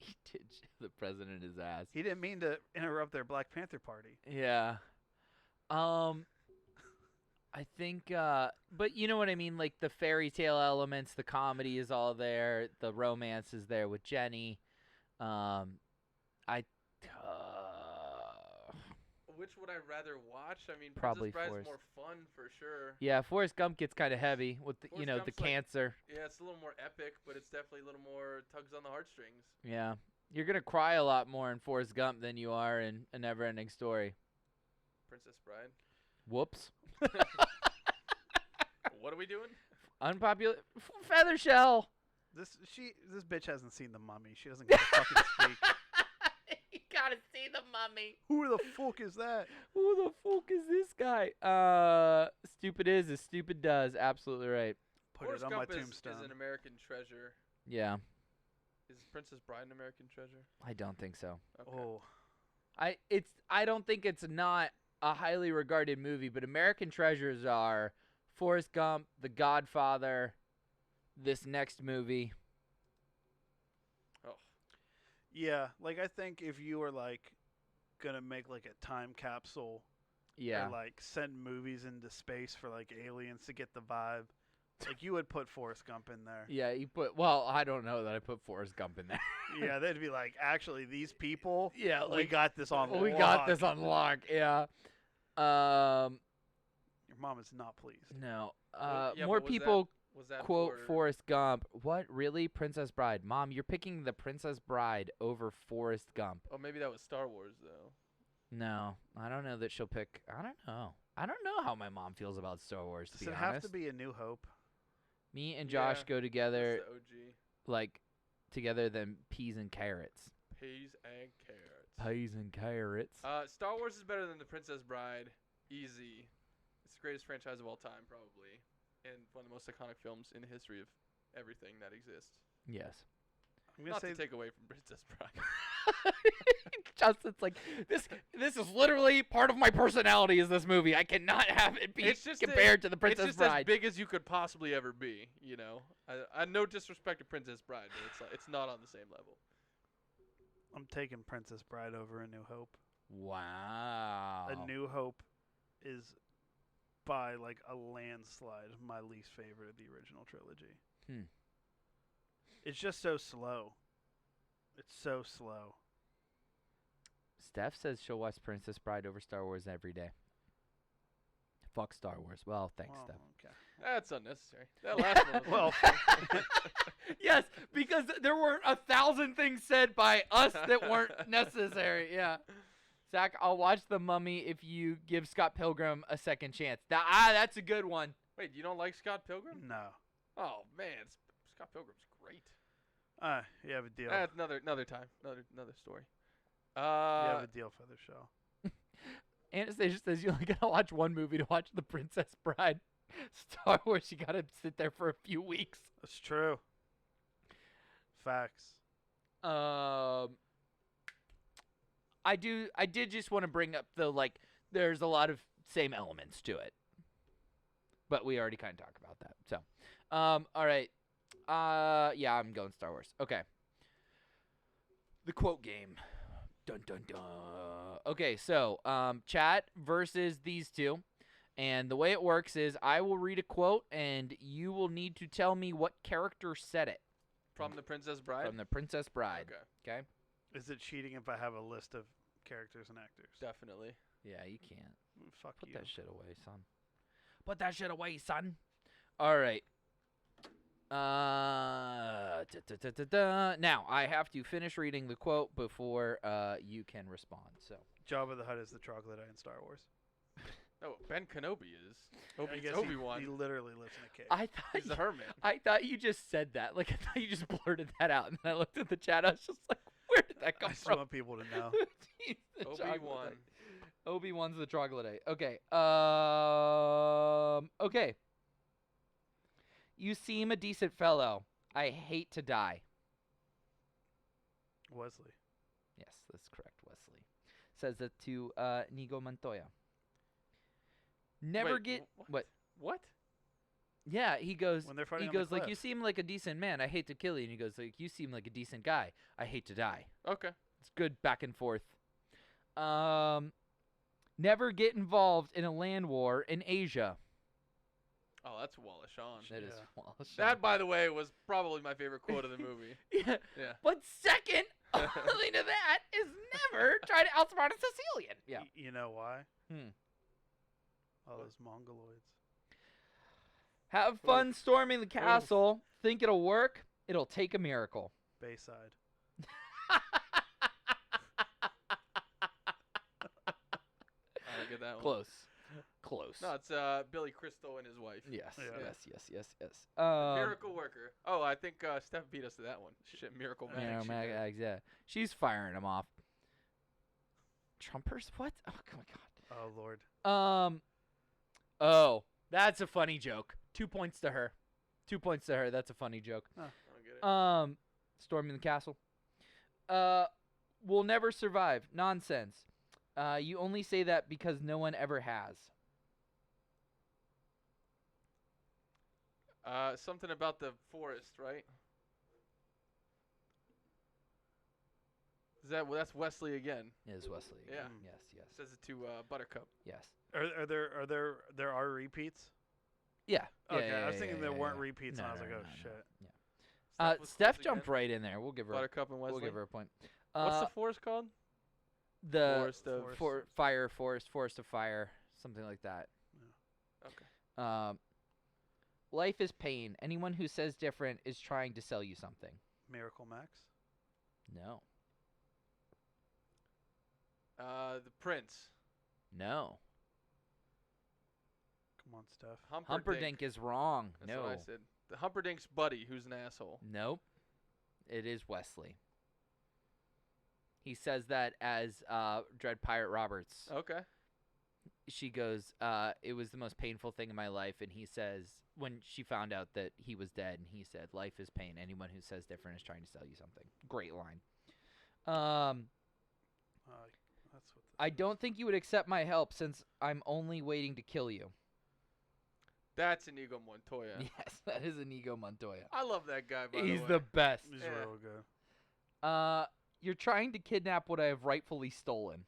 He did show the president his ass. He didn't mean to interrupt their Black Panther party. Yeah. I think, but you know what I mean? Like the fairy tale elements, the comedy is all there. The romance is there with Jenny. Which would I rather watch? I mean, Probably Princess Bride's Forrest. more fun for sure. Yeah, Forrest Gump gets kind of heavy with the, Forrest the Gump's like- cancer. Yeah, it's a little more epic, but it's definitely a little more tugs on the heartstrings. Yeah. You're going to cry a lot more in Forrest Gump than you are in A Never-Ending Story. Princess Bride. Whoops. What are we doing? Unpopular. Feather Shell. This bitch hasn't seen The Mummy. She doesn't get to fucking speak. You gotta see the mummy. Who the fuck is that? Who the fuck is this guy? Stupid is as stupid does. Absolutely right. Put Forrest it on Gump my is tombstone. an American treasure. Yeah. Is Princess Bride an American treasure? I don't think so. Okay. Oh, I don't think it's not a highly regarded movie, but American treasures are Forrest Gump, The Godfather, this next movie. Oh, Yeah, like I think if you were like gonna make like a time capsule Yeah. or like send movies into space for like aliens to get the vibe, like you would put Forrest Gump in there. Yeah, you put. Well, I don't know that I put Forrest Gump in there. Yeah, they'd be like, actually, these people, Yeah, we like, got this on we lock. got this on lock. Yeah. Your mom is not pleased. No. yeah, More but was people was that quote for, Forrest Gump. What, really? Princess Bride. Mom, you're picking the Princess Bride over Forrest Gump. Oh, maybe that was Star Wars though. No, I don't know that she'll pick. I don't know. I don't know how my mom feels about Star Wars, to Does be it honest. have to be A New Hope? Me and Josh Yeah, go together, That's the OG. like, together than peas and carrots. Peas and carrots. Peas and carrots. Star Wars is better than The Princess Bride. Easy. It's the greatest franchise of all time, probably, and one of the most iconic films in the history of everything that exists. Yes. I'm gonna Not say to take away from Princess Bride. Justin's like, this is literally part of my personality is this movie. I cannot have it be It's just compared to The Princess it's just Bride. as big as you could possibly ever be. You know, I no disrespect to Princess Bride, but it's not on the same level. I'm taking Princess Bride over A New Hope. Wow. A New Hope is by like a landslide my least favorite of the original trilogy. Hmm. It's just so slow. It's so slow. Steph says she'll watch Princess Bride over Star Wars every day. Fuck Star Wars. Well, thanks, Well, Steph. okay. That's unnecessary. That last one. Was Well, Yes, because there weren't 1,000 things said by us that weren't necessary. Yeah. Zach, I'll watch The Mummy if you give Scott Pilgrim a second chance. That's a good one. Wait, you don't like Scott Pilgrim? no. Oh man, Scott Pilgrim's great. You have a deal. That's another time, another story. You have a deal for the show. Anastasia says you only gotta watch one movie to watch The Princess Bride. Star Wars, you gotta sit there for a few weeks. That's true. Facts. I did just want to bring up the, like, there's a lot of same elements to it. But we already kind of talked about that. So, all right. Yeah, I'm going Star Wars. Okay. The quote game. Dun, dun, dun. Okay, so, chat versus these two. And the way it works is I will read a quote, and you will need to tell me what character said it. From The Princess Bride. From The Princess Bride. Okay, Okay? Is it cheating if I have a list of characters and actors? definitely. Yeah, you can't. Fuck Put you. that shit away, son. Put that shit away, son. All right. Now, I have to finish reading the quote before you can respond. So, Jabba the Hutt is the troglodyte in Star Wars. Oh, Ben Kenobi is. I guess Obi he Wan. literally lives in a cave. I thought He's the hermit. I thought you just said that. Like, I thought you just blurted that out, and then I looked at the chat. I was just like, where did that I come just from? want people to know. He's the Obi troglodyte. Wan. Obi-Wan's the troglodyte. Okay. Okay. You seem a decent fellow. I hate to die. Wesley. Yes, that's correct, Wesley. Says it to Nigo Montoya. Never Wait, get what? what? What? Yeah, he goes. When they're fighting He on the goes like, cliff. "You seem like a decent man. I hate to kill you." And he goes like, "You seem like a decent guy. I hate to die." Okay. It's good back and forth. Never get involved in a land war in Asia. Oh, that's Wallace Shawn. That is Yeah. Wallace Shawn. That, by the way, was probably my favorite quote of the movie. Yeah. Yeah. But second only to that is never try to outsmart a Sicilian. Yeah. You know why? Hmm. All those mongoloids. Have fun storming the castle. Think it'll work? It'll take a miracle. Bayside. I don't get that one. Close. Close. No, it's Billy Crystal and his wife. Yes. Yeah. Yes. Miracle Worker. Oh, I think Steph beat us to that one. Shit, Miracle Man. Yeah, yeah. She's firing him off. Trumpers? What? Oh my god. Oh Lord. Oh, that's a funny joke. 2 points to her. 2 points to her. That's a funny joke. I don't get it. Storming the castle. We'll never survive. Nonsense. You only say that because no one ever has. Something about the forest, right? That's Wesley again. It is Wesley. Yeah. Yes, yes, Says it to Buttercup. yes. There are repeats? Yeah. Okay, yeah, I was yeah, thinking yeah, there yeah, weren't yeah. repeats, No, and I was no, like, no, oh no, no. shit. Yeah. was Steph close jumped again. right in there. We'll give her. Buttercup and Wesley. We'll give her a point. What's the forest called? the Forest of- forest of fire, something like that. Okay. Life is pain. Anyone who says different is trying to sell you something. Miracle Max? No. The Prince. No. Come on, Steph. Humperdinck is wrong. That's no. what I said. The Humperdinck's buddy, who's an asshole. Nope. It is Wesley. He says that as Dread Pirate Roberts. Okay. She goes, it was the most painful thing in my life. And he says, when she found out that he was dead, and he said, life is pain. Anyone who says different is trying to sell you something. Great line. That's what I don't think you would accept my help since I'm only waiting to kill you. That's Inigo Montoya. Yes, that is Inigo Montoya. I love that guy, by He's the way. the best. He's Yeah. real good. You're trying to kidnap what I have rightfully stolen.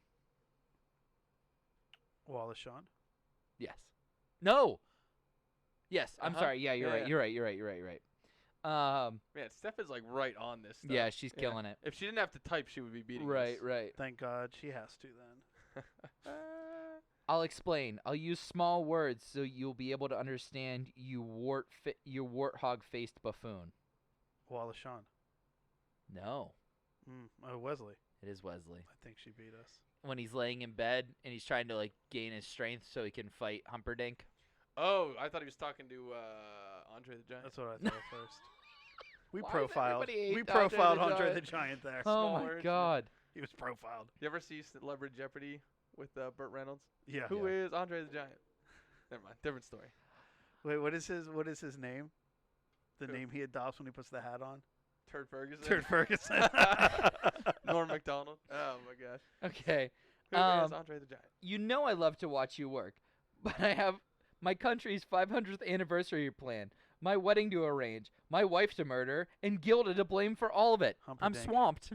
Wallace Shawn? Yes. No. Yes, I'm Uh-huh. sorry. Yeah, you're Yeah, right. yeah. You're right. Man, Steph is like right on this stuff. Yeah, she's killing it. If she didn't have to type, she would be beating us. Right. Thank God she has to then. I'll explain. I'll use small words so you'll be able to understand, you warthog-faced buffoon. Wallace Shawn. No, Wesley. it is Wesley. I think she beat us. When he's laying in bed and he's trying to like gain his strength so he can fight Humperdinck. Oh, I thought he was talking to Andre the Giant. That's what I thought at first. We Why does profiled. everybody hate We Andre profiled the Andre Giant? the Giant there. Oh Small my words, God. He was profiled. You ever see Celebrity Jeopardy with Burt Reynolds? Yeah. Who is Andre the Giant? Never mind. Different story. Wait, what is his name? The Who? name he adopts when he puts the hat on? Turd Ferguson. Turd Ferguson. Norm Macdonald. Oh my gosh. Okay. Who is Andre the Giant? You know I love to watch you work, but I have my country's 500th anniversary plan, my wedding to arrange, my wife to murder, and Gilda to blame for all of it. I'm Humperdinck. swamped.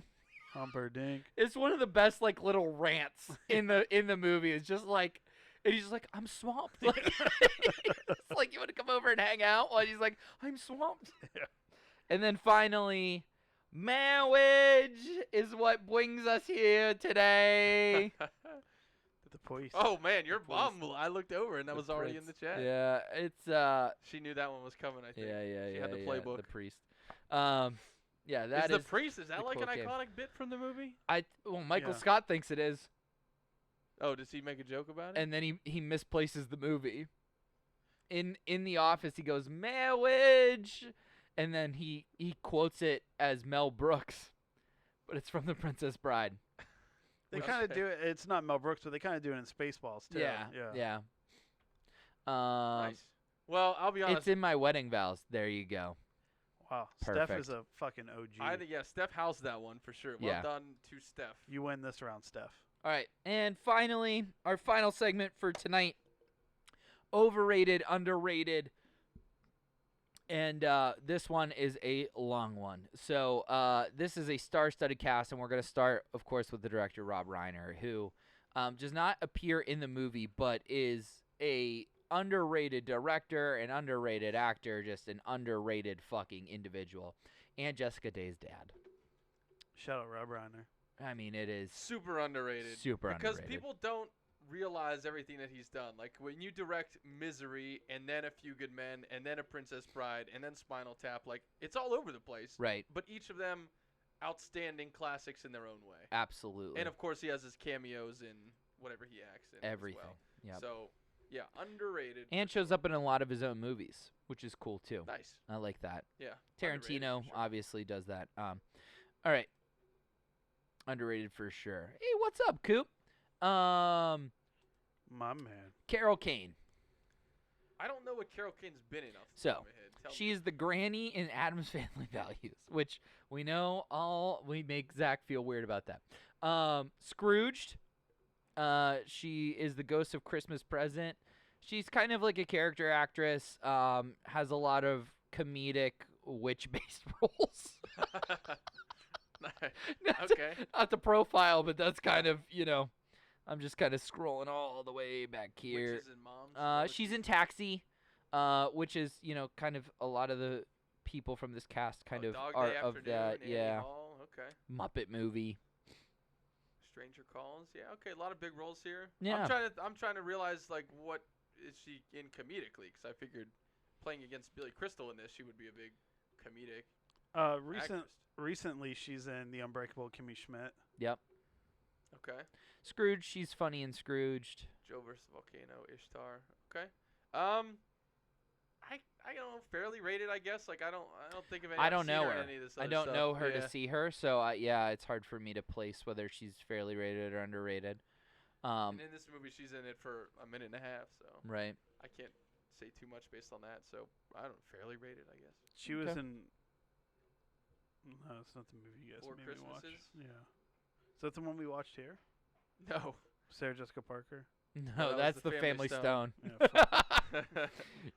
Humperdinck. It's one of the best like little rants in the movie. It's just like, and he's just like, I'm swamped. Like, it's like, you want to come over and hang out? While he's like, I'm swamped. Yeah. And then finally, marriage is what brings us here today. The police. Oh man, your police. mom. I looked over and that The was already in prince. the chat. Yeah, it's She knew that one was coming. I think. yeah. She had the playbook. The priest. Yeah, that is the priest? Is that the like an quote game. iconic bit from the movie? Michael Yeah. Scott thinks it is, Oh, does he make a joke about it? and then he misplaces the movie. In The Office, he goes marriage, and then he quotes it as Mel Brooks, but it's from The Princess Bride. They kind of do it. It's not Mel Brooks, but they kind of do it in Spaceballs too. Yeah. Nice. Well, I'll be honest. It's in my wedding vows. There you go. Wow. Perfect. Steph is a fucking OG. I think Steph housed that one for sure. Well Yeah. done to Steph. You win this round, Steph. All right, and finally, our final segment for tonight: overrated, underrated. And this one is a long one. So this is a star-studded cast, and we're going to start, of course, with the director, Rob Reiner, who does not appear in the movie, but is a underrated director, an underrated actor, just an underrated fucking individual. And Jessica Day's dad. Shout out Rob Reiner. I mean, it is Super underrated. super because underrated. people don't realize everything that he's done. Like when you direct Misery and then A Few Good Men and then A Princess Bride and then Spinal Tap, like it's all over the place. Right. But each of them outstanding classics in their own way. Absolutely. And of course he has his cameos in whatever he acts in everything. as well. Yep. So, yeah, underrated. And shows up in a lot of his own movies, which is cool too. Nice. I like that. Yeah. Tarantino underrated for sure. obviously does that. All right. Underrated for sure. Hey, what's up, Coop? My man. Carol Kane. I don't know what Carol Kane's been in off the So, top of my head. Tell me. She's the granny in Adam's Family Values, which we know we make Zach feel weird about that. Scrooged. She is the ghost of Christmas Present. She's kind of like a character actress. Has a lot of comedic witch-based roles. Okay. Not the profile, but that's kind of, I'm just kind of scrolling all the way back here. Witches and moms. She's in Taxi, which is, kind of a lot of the people from this cast kind of Dog are Day of Afternoon, that. Annie Yeah. Hall, okay. Muppet movie. Stranger Calls. Yeah, okay. A lot of big roles here. Yeah. I'm trying to realize like what is she in comedically? Because I figured playing against Billy Crystal in this, she would be a big comedic actress. Recently, she's in The Unbreakable Kimmy Schmidt. Yep. Okay. Scrooge, she's funny in Scrooged. Joe versus Volcano, Ishtar. Okay. I don't know, fairly rated, I guess. Like I don't think of any. I don't know her. Any of this I other don't stuff. know her Yeah. to see her, so it's hard for me to place whether she's fairly rated or underrated. And in this movie, she's in it for a minute and a half, so Right. I can't say too much based on that. So I don't fairly rated, I guess. She was in. No, it's not the movie you guys Four made me watch. Christmases? Yeah. Is that the one we watched here? No. Sarah Jessica Parker? No, that was that's the the Family Family Stone. Stone. Yeah,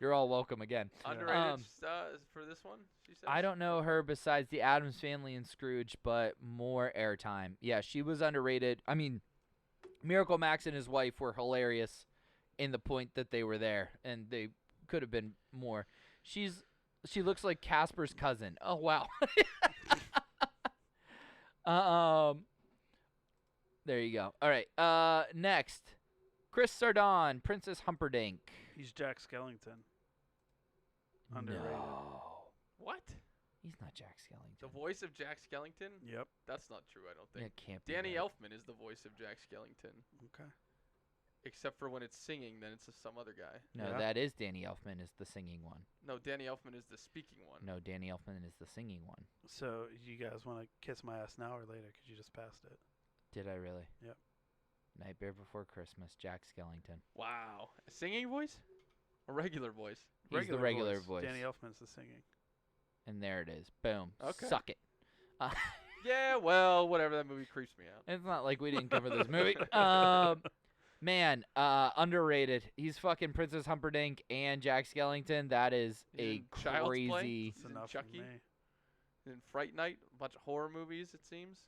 You're all welcome again. Underrated for this one, she says? I don't know her besides the Addams Family and Scrooge, but more airtime. Yeah, she was underrated. I mean, Miracle Max and his wife were hilarious in the point that they were there, and they could have been more. She looks like Casper's cousin. Oh wow. There you go. All right. Next, Chris Sardon, Princess Humperdinck. He's Jack Skellington. Underrated. No, What? he's not Jack Skellington. The voice of Jack Skellington? Yep. That's not true, I don't think. It can't be. Danny right. Elfman is the voice of Jack Skellington. Okay. Except for when it's singing, then it's some other guy. No, Yeah. that is Danny Elfman is the singing one. No, Danny Elfman is the speaking one. No, Danny Elfman is the singing one. So you guys want to kiss my ass now or later? Because you just passed it. Did I really? Yep. Nightmare Before Christmas, Jack Skellington. Wow. A singing voice? A regular voice? He's the regular voice. Danny Elfman's the singing. And there it is. Boom. Okay. Suck it. Yeah, well, whatever. That movie creeps me out. It's not like we didn't cover this movie. Man, underrated. He's fucking Princess Humperdinck and Jack Skellington. That is He's a in Child's Play. crazy. That's He's in enough Chucky. for me. In Fright Night, a bunch of horror movies, it seems.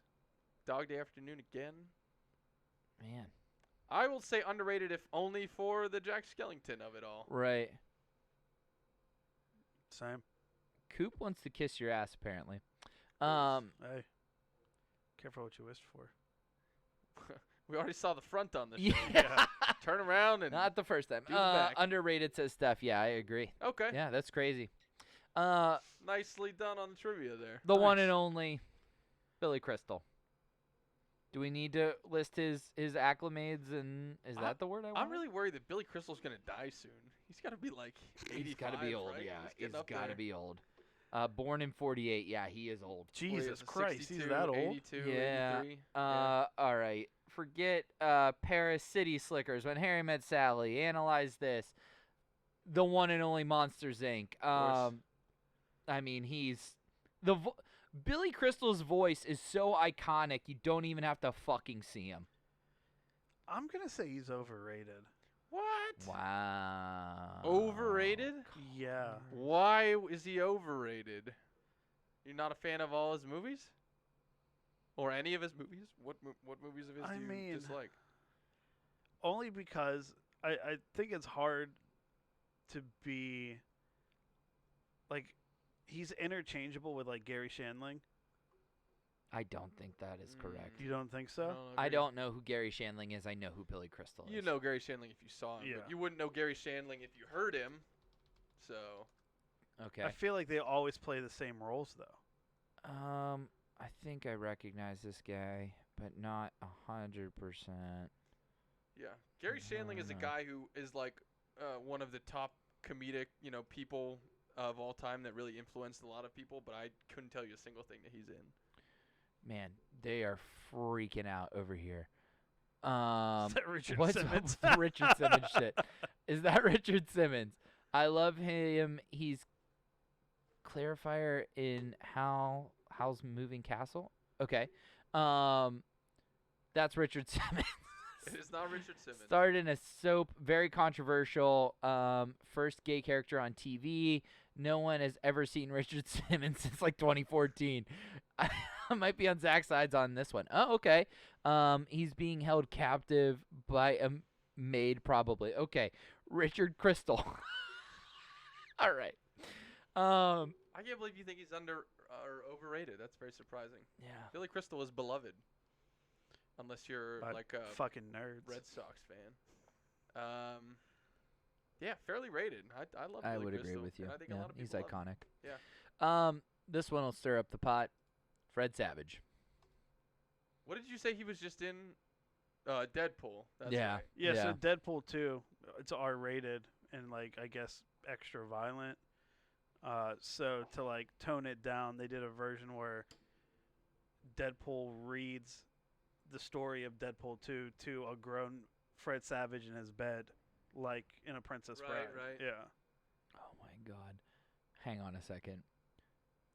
Dog Day Afternoon again. Man. I will say underrated if only for the Jack Skellington of it all. Right. Same. Coop wants to kiss your ass, apparently. Hey. Careful what you wished for. We already saw the front on this. Yeah. Turn around and Not the first time. Do it back. Underrated says Steph. Yeah, I agree. okay. Yeah, that's crazy. Nicely done on the trivia there. The one and only Billy Crystal. Do we need to list his acclimates and is that the word I want? I'm really worried that Billy Crystal's gonna die soon. He's got to be like 85. He's got to be old. right? Yeah, getting he's up got to there. be old. Born in 48. Yeah, he is old. Jesus What Christ, is it, he's 62, that old? 82, Yeah. 83? All right. Forget Paris City Slickers. When Harry Met Sally. Analyze this. The one and only Monsters Inc. course. I mean, he's Billy Crystal's voice is so iconic. You don't even have to fucking see him. I'm going to say he's overrated. What? Wow. Overrated? Yeah. Why is he overrated? You're not a fan of all his movies? Or any of his movies? What movies of his I do you mean- dislike? Only because I think it's hard to be like he's interchangeable with like Gary Shandling. I don't think that is correct. You don't think so? I agree. don't know who Gary Shandling is. I know who Billy Crystal is. You know Gary Shandling if you saw him, Yeah. but you wouldn't know Gary Shandling if you heard him. So Okay. I feel like they always play the same roles though. I think I recognize this guy, but not 100%. yeah, Gary Shandling is a know. guy who is like one of the top comedic, people of all time that really influenced a lot of people. But I couldn't tell you a single thing that he's in. Man, they are freaking out over here. Is that Richard What's Simmons? up with the Richard Simmons shit? Is that Richard Simmons? I love him. He's clarifier in Howl's Moving Castle. Okay. That's Richard Simmons. It is not Richard Simmons. Starred in a soap, very controversial. First gay character on TV. No one has ever seen Richard Simmons since like 2014. I might be on Zach's sides on this one. Oh, okay. He's being held captive by a maid, probably. Okay, Richard Crystal. All right. I can't believe you think he's under or overrated. That's very surprising. Yeah. Billy Crystal is beloved, unless you're By like a fucking nerds. Red Sox fan. Yeah, fairly rated. I love. I Billy would Crystal, agree with you. and I think Yeah, a lot of he's people love him. iconic. Yeah. This one will stir up the pot. Fred Savage. What did you say he was just in? Deadpool. That's Yeah. right. Yeah, so Yeah. Deadpool 2, it's R-rated and, like, I guess extra violent. So to, like, tone it down, they did a version where Deadpool reads the story of Deadpool 2 to a grown Fred Savage in his bed, like in A Princess Bride. Right. Yeah. Oh my God. Hang on a second.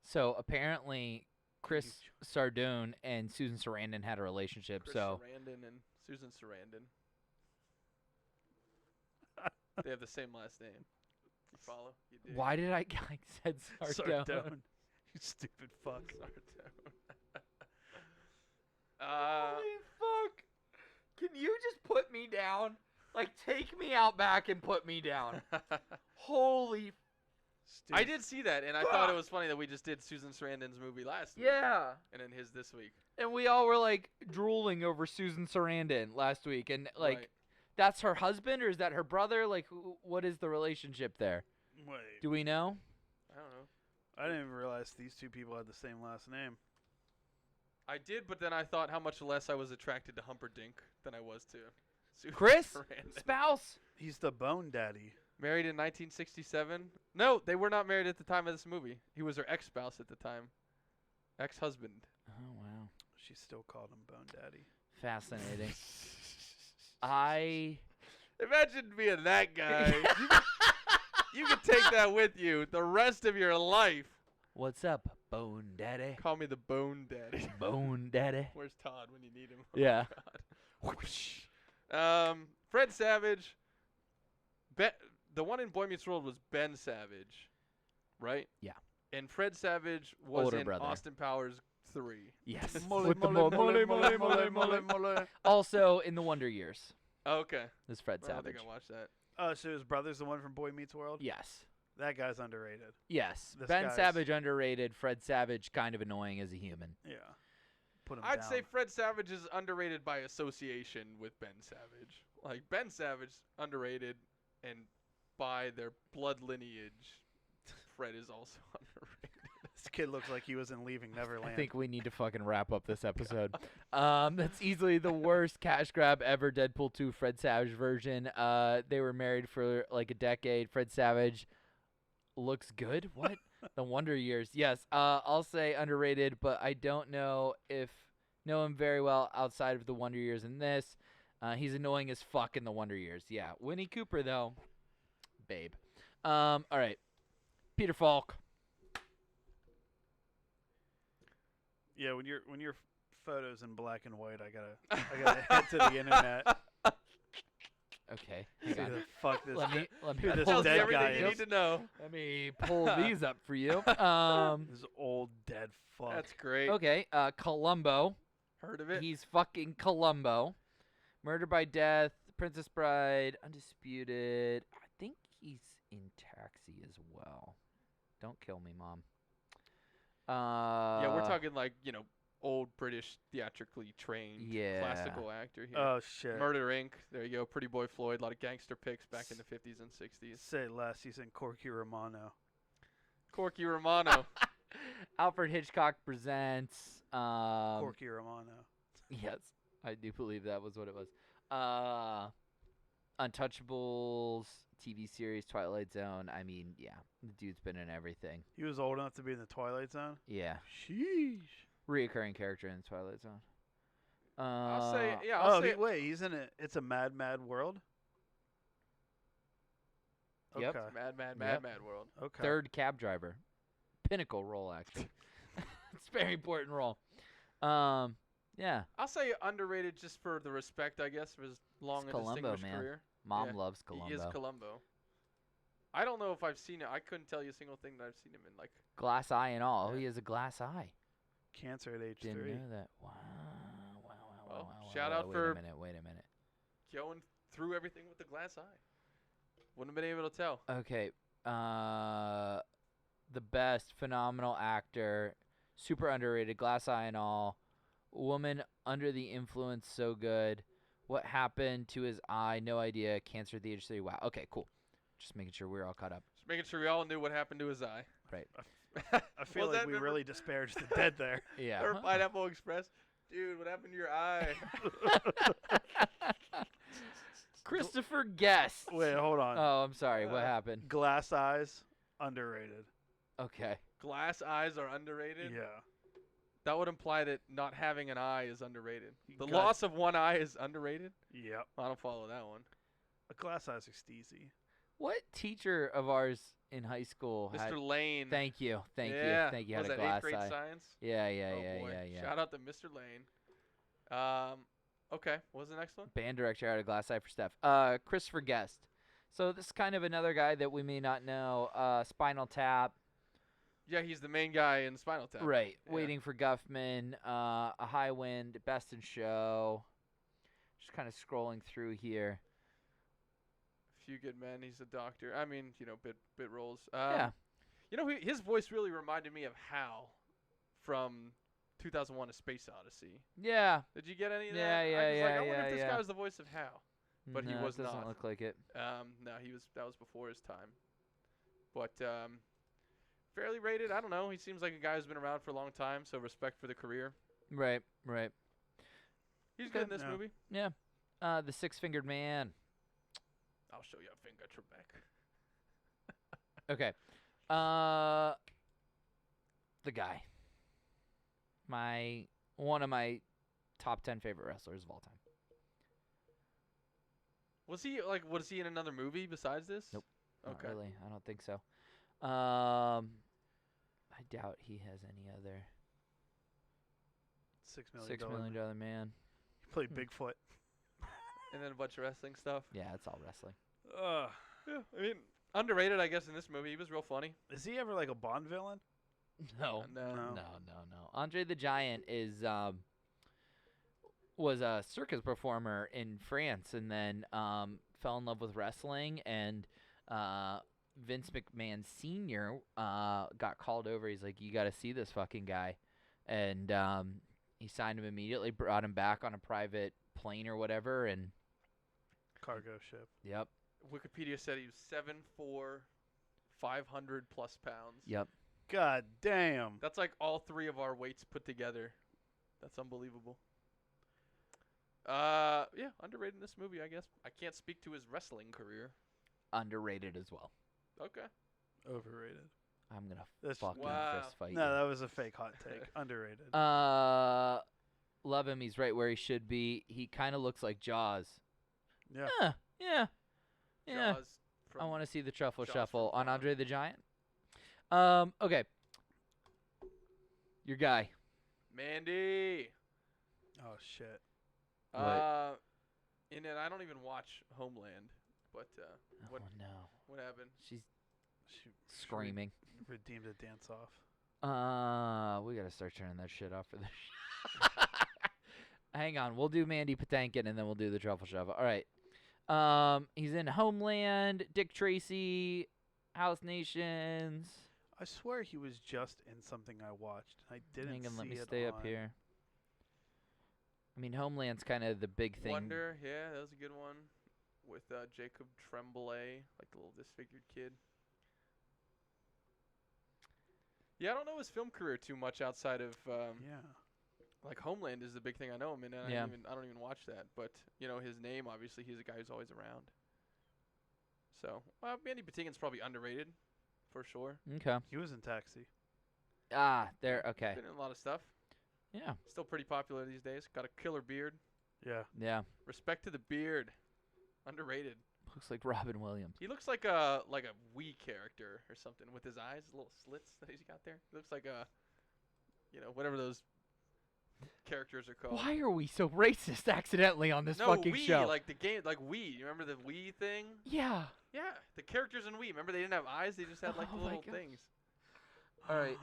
So apparently, Chris Sardoon and Susan Sarandon had a relationship. Chris so Sarandon and Susan Sarandon. They have the same last name. You follow? You do. why did I said Sardoon? Sardone. You stupid fuck. Sardoon. Holy fuck! Can you just put me down? Like, take me out back and put me down. Holy. I did see that, and I thought it was funny that we just did Susan Sarandon's movie last week. Yeah. And then his this week. And we all were like drooling over Susan Sarandon last week, and like, Right. that's her husband or is that her brother? Like, what is the relationship there? Wait. Do we know? I don't know. I didn't even realize these two people had the same last name. I did, but then I thought how much less I was attracted to Humperdinck than I was to Susan Chris, Sarandon. spouse. He's the Bone Daddy. Married in 1967. No, they were not married at the time of this movie. He was her ex-spouse at the time. Ex-husband. Oh wow, She still called him Bone Daddy. fascinating. I Imagine being that guy. You could take that with you the rest of your life. What's up, Bone Daddy? Call me the Bone Daddy. Bone Daddy. Where's Todd when you need him? Yeah. Oh, God. Fred Savage. The one in Boy Meets World was Ben Savage, right? Yeah. And Fred Savage was Older in brother. Austin Powers 3. Yes. With the mole. Also in the Wonder Years Okay. is Fred I don't Savage. think I watched that. Oh, so his brother's the one from Boy Meets World? Yes. That guy's underrated. Yes. This Ben guy's- Savage underrated. Fred Savage kind of annoying as a human. Yeah. Put him I'd down. say Fred Savage is underrated by association with Ben Savage. Like, Ben Savage, underrated, and by their blood lineage, Fred is also underrated. This kid looks like he was in Leaving Neverland. I think we need to fucking wrap up this episode. That's easily the worst cash grab ever. Deadpool 2 Fred Savage version. They were married for like a decade. Fred Savage looks good. What? The Wonder Years. Yes. I'll say underrated, but I don't know him very well outside of the Wonder Years in this. He's annoying as fuck in the Wonder Years. Yeah. Winnie Cooper though, babe. All right. Peter Falk. Yeah, when your photo's in black and white, I gotta head to the internet. Okay. See Hang who on. the fuck this. Let me this pull Tells you dead everything guy you is. need to know. Let me pull these up for you. This old dead fuck. That's great. Okay, Columbo. Heard of it? He's fucking Columbo. Murder by Death, Princess Bride, Undisputed. I think he's in Taxi as well. Don't kill me, Mom. Yeah, we're talking like, old British theatrically trained Yeah. classical actor here. Oh shit. Murder Inc. There you go. Pretty Boy Floyd. A lot of gangster picks back in the 50s and 60s. Say less. He's in Corky Romano. Corky Romano. Alfred Hitchcock Presents. Corky Romano. Yes, I do believe that was what it was. Untouchables, TV series, Twilight Zone. I mean, yeah, the dude's been in everything. He was old enough to be in the Twilight Zone. Yeah, Sheesh. reoccurring character in Twilight Zone. I'll say, yeah, I'll say. Wait, he's in it. It's a Mad Mad World. Yep. Okay. Mad World. Okay. Third cab driver. Pinnacle role, actually. It's a very important role. Yeah. I'll say underrated just for the respect, I guess, for his long and Columbo, distinguished man. career. Mom Yeah, loves Columbo. He is Columbo. I don't know if I've seen it. I couldn't tell you a single thing that I've seen him in. Like, Glass eye and all. Oh, Yeah. he has a glass eye. Cancer at age Didn't 3. know that. Wow. Well, shout out wait for- a minute. Wait a minute. going through everything with the glass eye. Wouldn't have been able to tell. Okay. The best phenomenal actor, super underrated, glass eye and all. Woman under the influence, so good. What happened to his eye? No idea. Cancer at the age of 3. Wow. Okay, cool. Just making sure we're all caught up. Just making sure we all knew what happened to his eye. Right. I feel Was like that we remember- really disparaged the dead there. Yeah. Or Pineapple Express. Dude, what happened to your eye? Christopher Guest. Wait, hold on. Oh, I'm sorry. What happened? Glass eyes, underrated. Okay. Glass eyes are underrated? Yeah. That would imply that not having an eye is underrated. The God. loss of one eye is underrated? Yep. I don't follow that one. A glass eyes is steezy. What teacher of ours in high school had? Mr. Lane. Thank you. Thank yeah. you. Thank you. Was Had a that 8th glass grade eye. science? Yeah. Oh, boy. Yeah. Shout out to Mr. Lane. Okay. What was the next one? Band director had a glass eye for Steph. Christopher Guest. So this is kind of another guy that we may not know. Spinal Tap. Yeah, he's the main guy in Spinal Tap. Right. Yeah. Waiting for Guffman. A High Wind. Best in Show. Just kind of scrolling through here. Few Good Men. He's a doctor. I mean, bit roles. Yeah. His voice really reminded me of Hal from 2001: A Space Odyssey. Yeah. Did you get any of Yeah, that? yeah, I was like, I wonder yeah, if this yeah. guy was the voice of Hal. But he No, was it doesn't not. look like it. No, that was before his time. But fairly rated. I don't know. He seems like a guy who's been around for a long time, so respect for the career. Right. He's good in this Yeah. movie. Yeah. The Six-Fingered Man. I'll show you a finger, Trebek. Okay. The guy. One of my top 10 favorite wrestlers of all time. Was he in another movie besides this? Nope. Not Okay. really. I don't think so. I doubt he has any other $6 million. $6 million man. He played Bigfoot. And then a bunch of wrestling stuff. Yeah, it's all wrestling. Ugh. Yeah, I mean, underrated, I guess, in this movie. He was real funny. Is he ever like a Bond villain? No. No. No. Andre the Giant was a circus performer in France and then fell in love with wrestling, and Vince McMahon Sr. Got called over. He's like, you got to see this fucking guy. And he signed him immediately, brought him back on a private plane or whatever, and Cargo ship. yep. Wikipedia said he was 7'4", 500 plus pounds. Yep. God damn. That's like all three of our weights put together. That's unbelievable. Yeah, underrated in this movie, I guess. I can't speak to his wrestling career. Underrated as well. Okay. Overrated. I'm going to That's fucking Wow. fist fight No, you. that was a fake hot take. Underrated. Love him. He's right where he should be. He kind of looks like Jaws. Yeah. Yeah. Jaws I from want to see the truffle Jaws shuffle from on Jaws. Andre the Giant. Okay. Your guy. Mandy. Oh shit. What? And then I don't even watch Homeland, but what Oh no. what happened? She's She screaming. redeemed a dance off. We gotta start turning that shit off for this. Hang on, we'll do Mandy Patinkin and then we'll do the truffle shuffle. All right. He's in Homeland, Dick Tracy, House Nations. I swear he was just in something I watched. I didn't Hang on, see let me it stay up on- here. I mean, Homeland's kind of the big thing. Wonder, yeah, that was a good one with Jacob Tremblay, like the little disfigured kid. Yeah, I don't know his film career too much outside of Yeah. like Homeland is the big thing I know him in, and Yeah. I don't even watch that. But his name, obviously, he's a guy who's always around. So Mandy Patinkin's probably underrated, for sure. Okay. He was in Taxi. There. Okay. Been in a lot of stuff. Yeah. Still pretty popular these days. Got a killer beard. Yeah. Yeah. Respect to the beard. Underrated. Looks like Robin Williams. He looks like a Wii character or something with his eyes, little slits that he's got there. He looks like a, whatever those characters are called. Why are we so racist accidentally on this No, fucking Wii, show? like the game, like Wii. You remember the Wii thing? Yeah. Yeah, the characters in Wii. Remember they didn't have eyes; they just had like Oh the my little gosh. things. All right.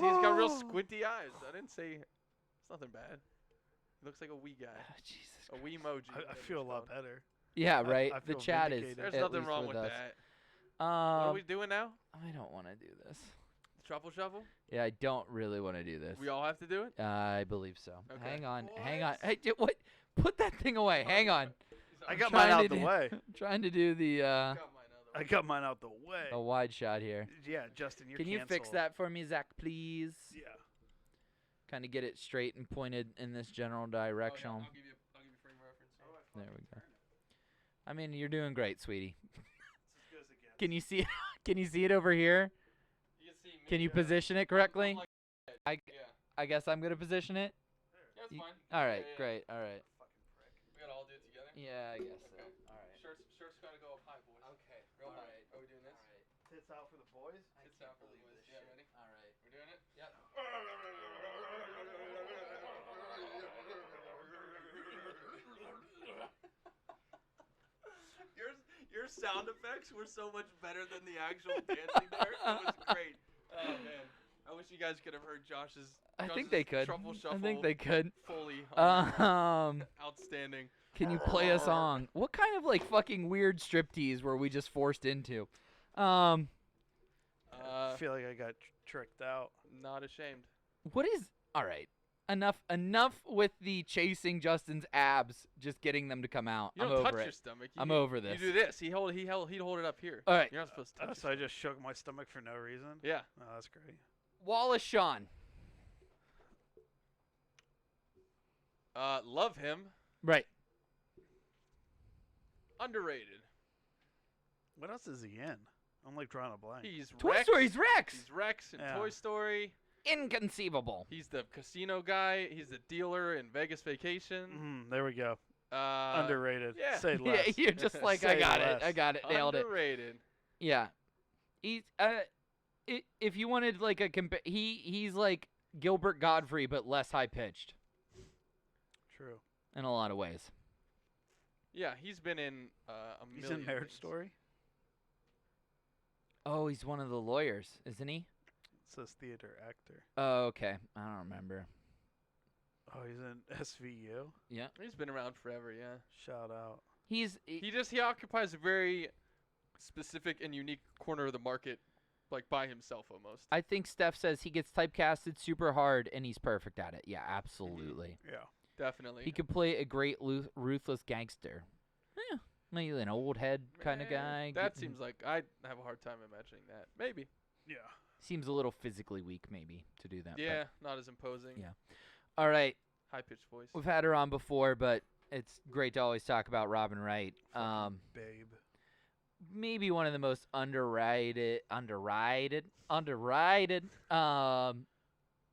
He's got real squinty eyes. I didn't say it's nothing bad. He looks like a Wii guy, Jesus. a Wii emoji. I feel a lot better. Yeah, right. I the feel chat is. vindicated. There's at nothing least wrong with us. that. What are we doing now? I don't want to do this. The truffle shuffle? Yeah, I don't really want to do this. We all have to do it. I believe so. Okay. Hang on. Hang on. Hey, what? Put that thing away. Hang on. I got trying mine to out the do- way. I'm trying to do the I got mine out the way. a wide shot here. Yeah, Justin, you're Can you fix canceled. that for me, Zach, please? Yeah. Kind of get it straight and pointed in this general direction. I'll give you frame reference. There we go. I mean, you're doing great, sweetie. It's as good as it gets. Can you see it? Can you see it over here? You can see me. Can you position it correctly? Yeah. I guess I'm gonna position it. Yeah, it's Y- fine. All right, Yeah, yeah. great. All right. Fucking prick. We gotta all do it together. Yeah, I guess so. Okay. All right. Shirts gotta go up high, boys. Okay. Real all high. right. Are we doing this? All right. Tits out for the boys. Tits out for the boys. Yeah, ready? All right. We're doing it? Yep. Your sound effects were so much better than the actual dancing there. It was great. Oh man, I wish you guys could have heard Josh's. I think Josh's they could. Truffle I shuffle think they could. fully. Outstanding. Can you play a song? What kind of like fucking weird striptease were we just forced into? I feel like I got tricked out. Not ashamed. What is? All right. Enough with the chasing Justin's abs, just getting them to come out. You I'm don't over touch it. your stomach. I'm over this. You do this. He'd hold it up here. All right. You're not supposed to touch. So I just shook my stomach for no reason. Yeah. Oh, that's great. Wallace Shawn. Love him. Right. Underrated. What else is he in? I'm like drawing a blank. He's Toy Rex. Story's Rex. He's Rex in Yeah. Toy Story. Inconceivable. He's the casino guy. He's the dealer in Vegas Vacation. There we go. Uh, Underrated. yeah. Say Yeah, less. you're just like, I Say got less. it. I got it. Nailed it. Underrated. Yeah. He's if you wanted like a he's like Gilbert Godfrey but less high pitched True. in a lot of ways. Yeah, he's been in a million. He's in Marriage things. Story. Oh, he's one of the lawyers, isn't he? It says theater actor. Oh, okay. I don't remember. Oh, he's in SVU. Yeah. He's been around forever. Yeah. Shout out. He He occupies a very specific and unique corner of the market, like by himself almost. I think Steph says he gets typecasted super hard and he's perfect at it. Yeah, absolutely. Yeah. Definitely. He could play a great ruthless gangster. Yeah, maybe an old head kind of guy. That seems like I'd have a hard time imagining that. Maybe. Yeah. Seems a little physically weak, maybe, to do that. but- Yeah, not as imposing. Yeah. All right. High pitched voice. We've had her on before, but it's great to always talk about Robin Wright. Babe. Maybe one of the most underrated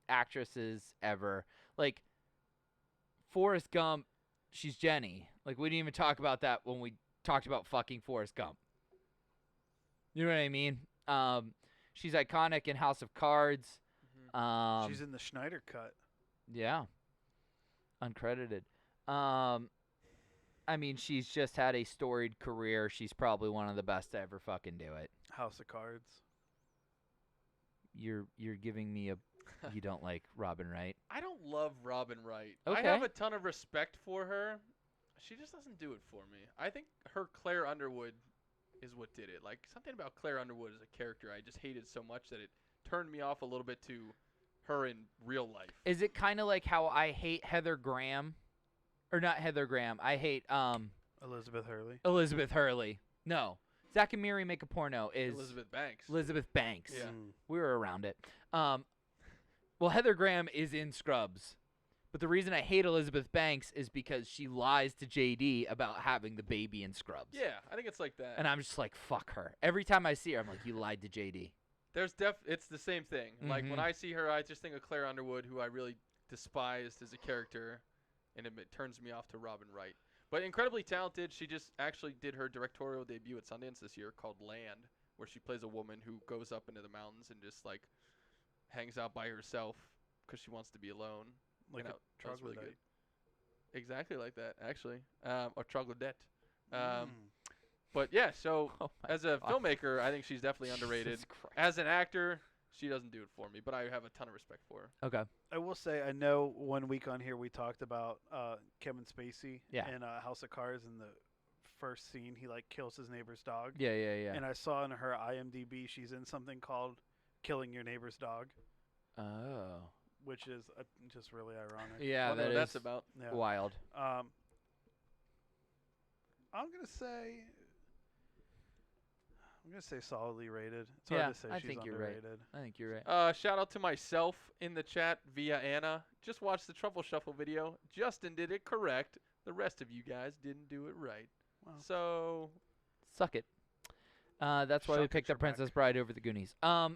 actresses ever. Like Forrest Gump, she's Jenny. Like we didn't even talk about that when we talked about fucking Forrest Gump. You know what I mean? She's iconic in House of Cards. She's in the Schneider Cut. Yeah. Uncredited. I mean, she's just had a storied career. She's probably one of the best to ever fucking do it. House of Cards. You're giving me a you don't like Robin Wright. I don't love Robin Wright. Okay. I have a ton of respect for her. She just doesn't do it for me. I think her Claire Underwood is what did it. Like something about Claire Underwood as a character I just hated so much that it turned me off a little bit to her in real life. Is it kind of like how I hate Heather Graham? Or not Heather Graham. I hate Elizabeth Hurley. Elizabeth Hurley. No. Zach and Miri Make a Porno is Elizabeth Banks. Elizabeth Banks. Yeah. We were around it. Well, Heather Graham is in Scrubs. But the reason I hate Elizabeth Banks is because she lies to JD about having the baby in Scrubs. Yeah, I think it's like that. And I'm just like, fuck her. Every time I see her, I'm like, you lied to JD. It's the same thing. Like when I see her, I just think of Claire Underwood, who I really despised as a character, and it turns me off to Robin Wright. But incredibly talented. She just actually did her directorial debut at Sundance this year called Land, where she plays a woman who goes up into the mountains and just like hangs out by herself because she wants to be alone. Like You know, a that was really troglodyte. good. Exactly like that, actually. Or troglodyte. Mm. But yeah, so Oh my as a God. filmmaker, I think she's definitely underrated. Jesus Christ. As an actor, she doesn't do it for me, but I have a ton of respect for her. Okay. I will say, I know 1 week on here we talked about Kevin Spacey Yeah. in House of Cards. In the first scene, he like kills his neighbor's dog. Yeah, yeah, yeah. And I saw in her IMDb she's in something called "Killing Your Neighbor's Dog," Oh. which is just really ironic. Yeah, Wonder that what is that's about. Yeah. wild. I'm gonna say solidly rated. It's Yeah, hard to say I she's think you're right. underrated. I think you're right. Shout out to myself in the chat via Anna. Just watched the Truffle Shuffle video. Justin did it correct. The rest of you guys didn't do it right. Wow. So Suck it. That's why we Shuck it, picked up Trebek. Princess Bride over the Goonies. All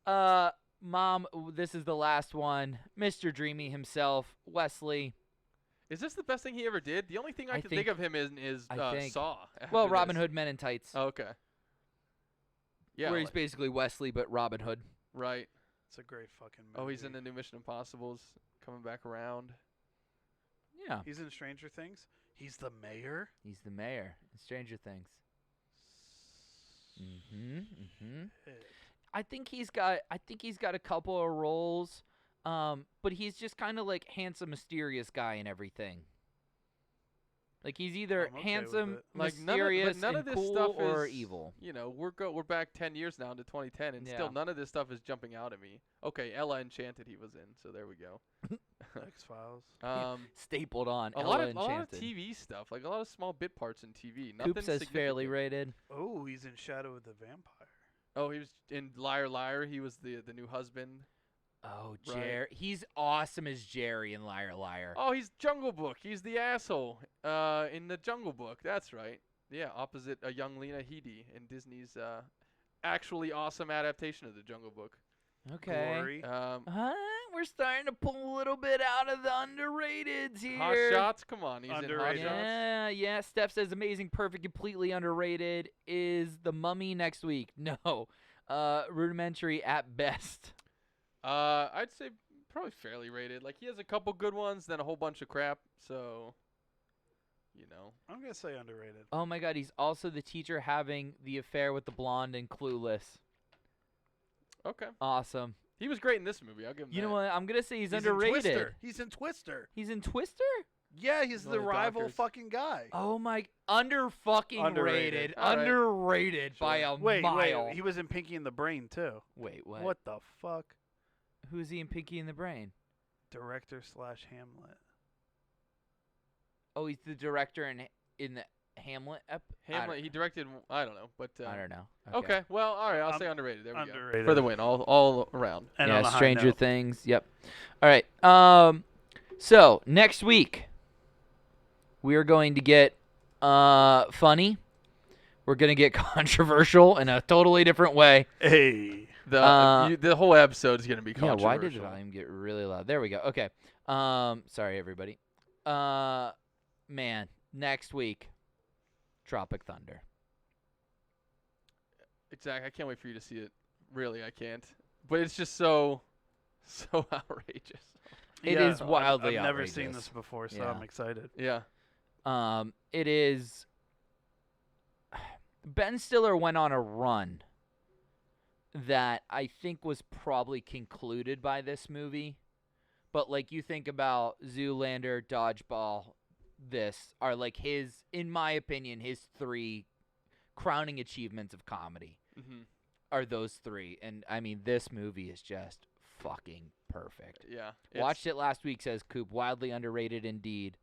right. Mom, this is the last one. Mr. Dreamy himself, Wesley. is this the best thing he ever did? The only thing I I can think think- of him is I think- Saw. Well, after Robin this. Hood Men in Tights. Oh, okay. Yeah. Where he's like- basically Wesley, but Robin Hood. right. It's a great fucking movie. Oh, he's in the new Mission Impossibles coming back around. Yeah. He's in Stranger Things. He's the mayor. He's the mayor in Stranger Things. Mm-hmm. I think he's got a couple of roles, but he's just kind of like handsome, mysterious guy in everything. Like he's either I'm okay with handsome, it. Like mysterious, none and of this cool, stuff or is evil. You know, we're back 10 years now into 2010, and Yeah. still none of this stuff is jumping out at me. Okay, Ella Enchanted he was in, so there we go. X Files. Stapled on. A Ella lot of Enchanted. TV stuff, like a lot of small bit parts in TV. Coop Nothing says fairly significant. rated. Oh, he's in Shadow of the Vampire. Oh, he was in Liar Liar. He was the new husband. Oh, Right. Jerry. He's awesome as Jerry in Liar Liar. Oh, he's Jungle Book. He's the asshole in the Jungle Book. That's right. Yeah, opposite a young Lena Headey in Disney's actually awesome adaptation of the Jungle Book. Okay. Glory. We're starting to pull a little bit out of the underrateds here. Hot Shots. Come on, he's Underrated. in Hot Shots. Yeah. Steph says amazing, perfect, completely underrated. Is The Mummy next week? No. Rudimentary at best. I'd say probably fairly rated. Like he has a couple good ones, then a whole bunch of crap. So, you know. I'm gonna say underrated. Oh my God, he's also the teacher having the affair with the blonde in Clueless. Okay. Awesome. He was great in this movie. I'll give him You that. know what? I'm gonna say he's In underrated. Twister. He's in Twister. He's in Twister. Yeah, he's One the of the rival doctors. fucking guy. Oh my! Under fucking Underrated. rated. All right. Underrated by a Wait, mile. he was in Pinky and the Brain too. Wait, what? What the fuck? Who's he in Pinky in the Brain? Director / Hamlet. Oh, he's the director in the Hamlet Hamlet. He directed. I don't know, but I don't know. Okay. Well, all right. I'll Um, say underrated. There we go. Underrated. For the win, all around. And on Yeah, a high Stranger note. Things. Yep. All right. So next week we are going to get funny. We're gonna get controversial in a totally different way. Hey. The whole episode is gonna be Yeah. controversial. Why did the volume get really loud? There we go. Okay. Sorry everybody. Man, next week, Tropic Thunder. Exactly. I can't wait for you to see it. Really, I can't. But it's just so outrageous. It Yeah, is wildly I've never seen outrageous. this before, so Yeah. I'm excited. Yeah. It is. Ben Stiller went on a run that I think was probably concluded by this movie. But like you think about Zoolander, Dodgeball, this are like his, in my opinion, his three crowning achievements of comedy Mhm. are those three. And I mean, this movie is just fucking perfect. Yeah. Watched it last week, says Coop. Wildly underrated indeed.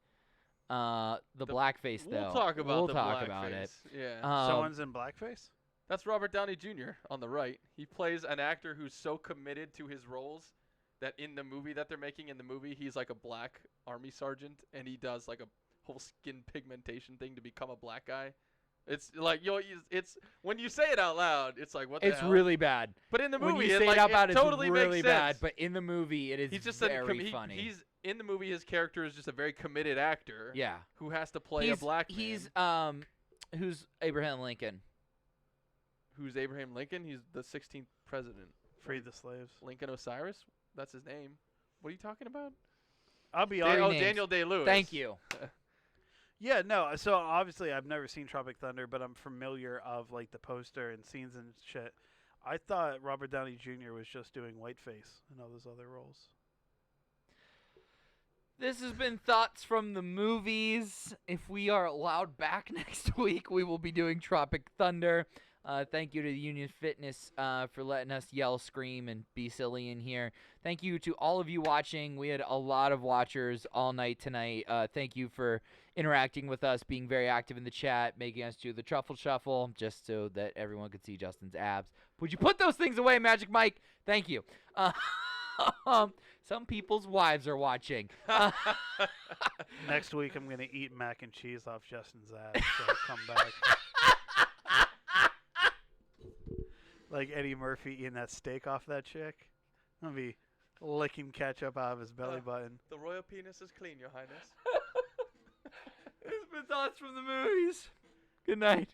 The blackface, though. We'll talk about We'll the talk about it. blackface. Yeah. Someone's in blackface? That's Robert Downey Jr. on the right. He plays an actor who's so committed to his roles that in the movie that they're making in the movie, he's like a black army sergeant, and he does like a whole skin pigmentation thing to become a black guy. It's like it's when you say it out loud, it's like what the It's hell? really bad. But in the When movie, you it, say like, it out loud, totally it's really makes bad. sense. But in the movie, it is He's just very funny. He's in the movie. His character is just a very committed actor. yeah. Who has to play a black man. He's who's Abraham Lincoln? Who's Abraham Lincoln? He's the 16th president. Free the slaves. Lincoln Osiris. That's his name. What are you talking about? I'll be Three honest. Oh, names. Daniel Day-Lewis. Thank you. Yeah, no. So obviously, I've never seen Tropic Thunder, but I'm familiar of like the poster and scenes and shit. I thought Robert Downey Jr. was just doing whiteface and all those other roles. This has been Thoughts from the Movies. If we are allowed back next week, we will be doing Tropic Thunder. Thank you to Union Fitness for letting us yell, scream, and be silly in here. Thank you to all of you watching. We had a lot of watchers all night tonight. Thank you for interacting with us, being very active in the chat, making us do the truffle shuffle just so that everyone could see Justin's abs. Would you put those things away, Magic Mike? Thank you. Some people's wives are watching. Next week, I'm gonna eat mac and cheese off Justin's ass. So I come back. Like Eddie Murphy eating that steak off that chick. I'm gonna be licking ketchup out of his belly button. The royal penis is clean, Your Highness. It's been Thoughts from the Movies. Good night.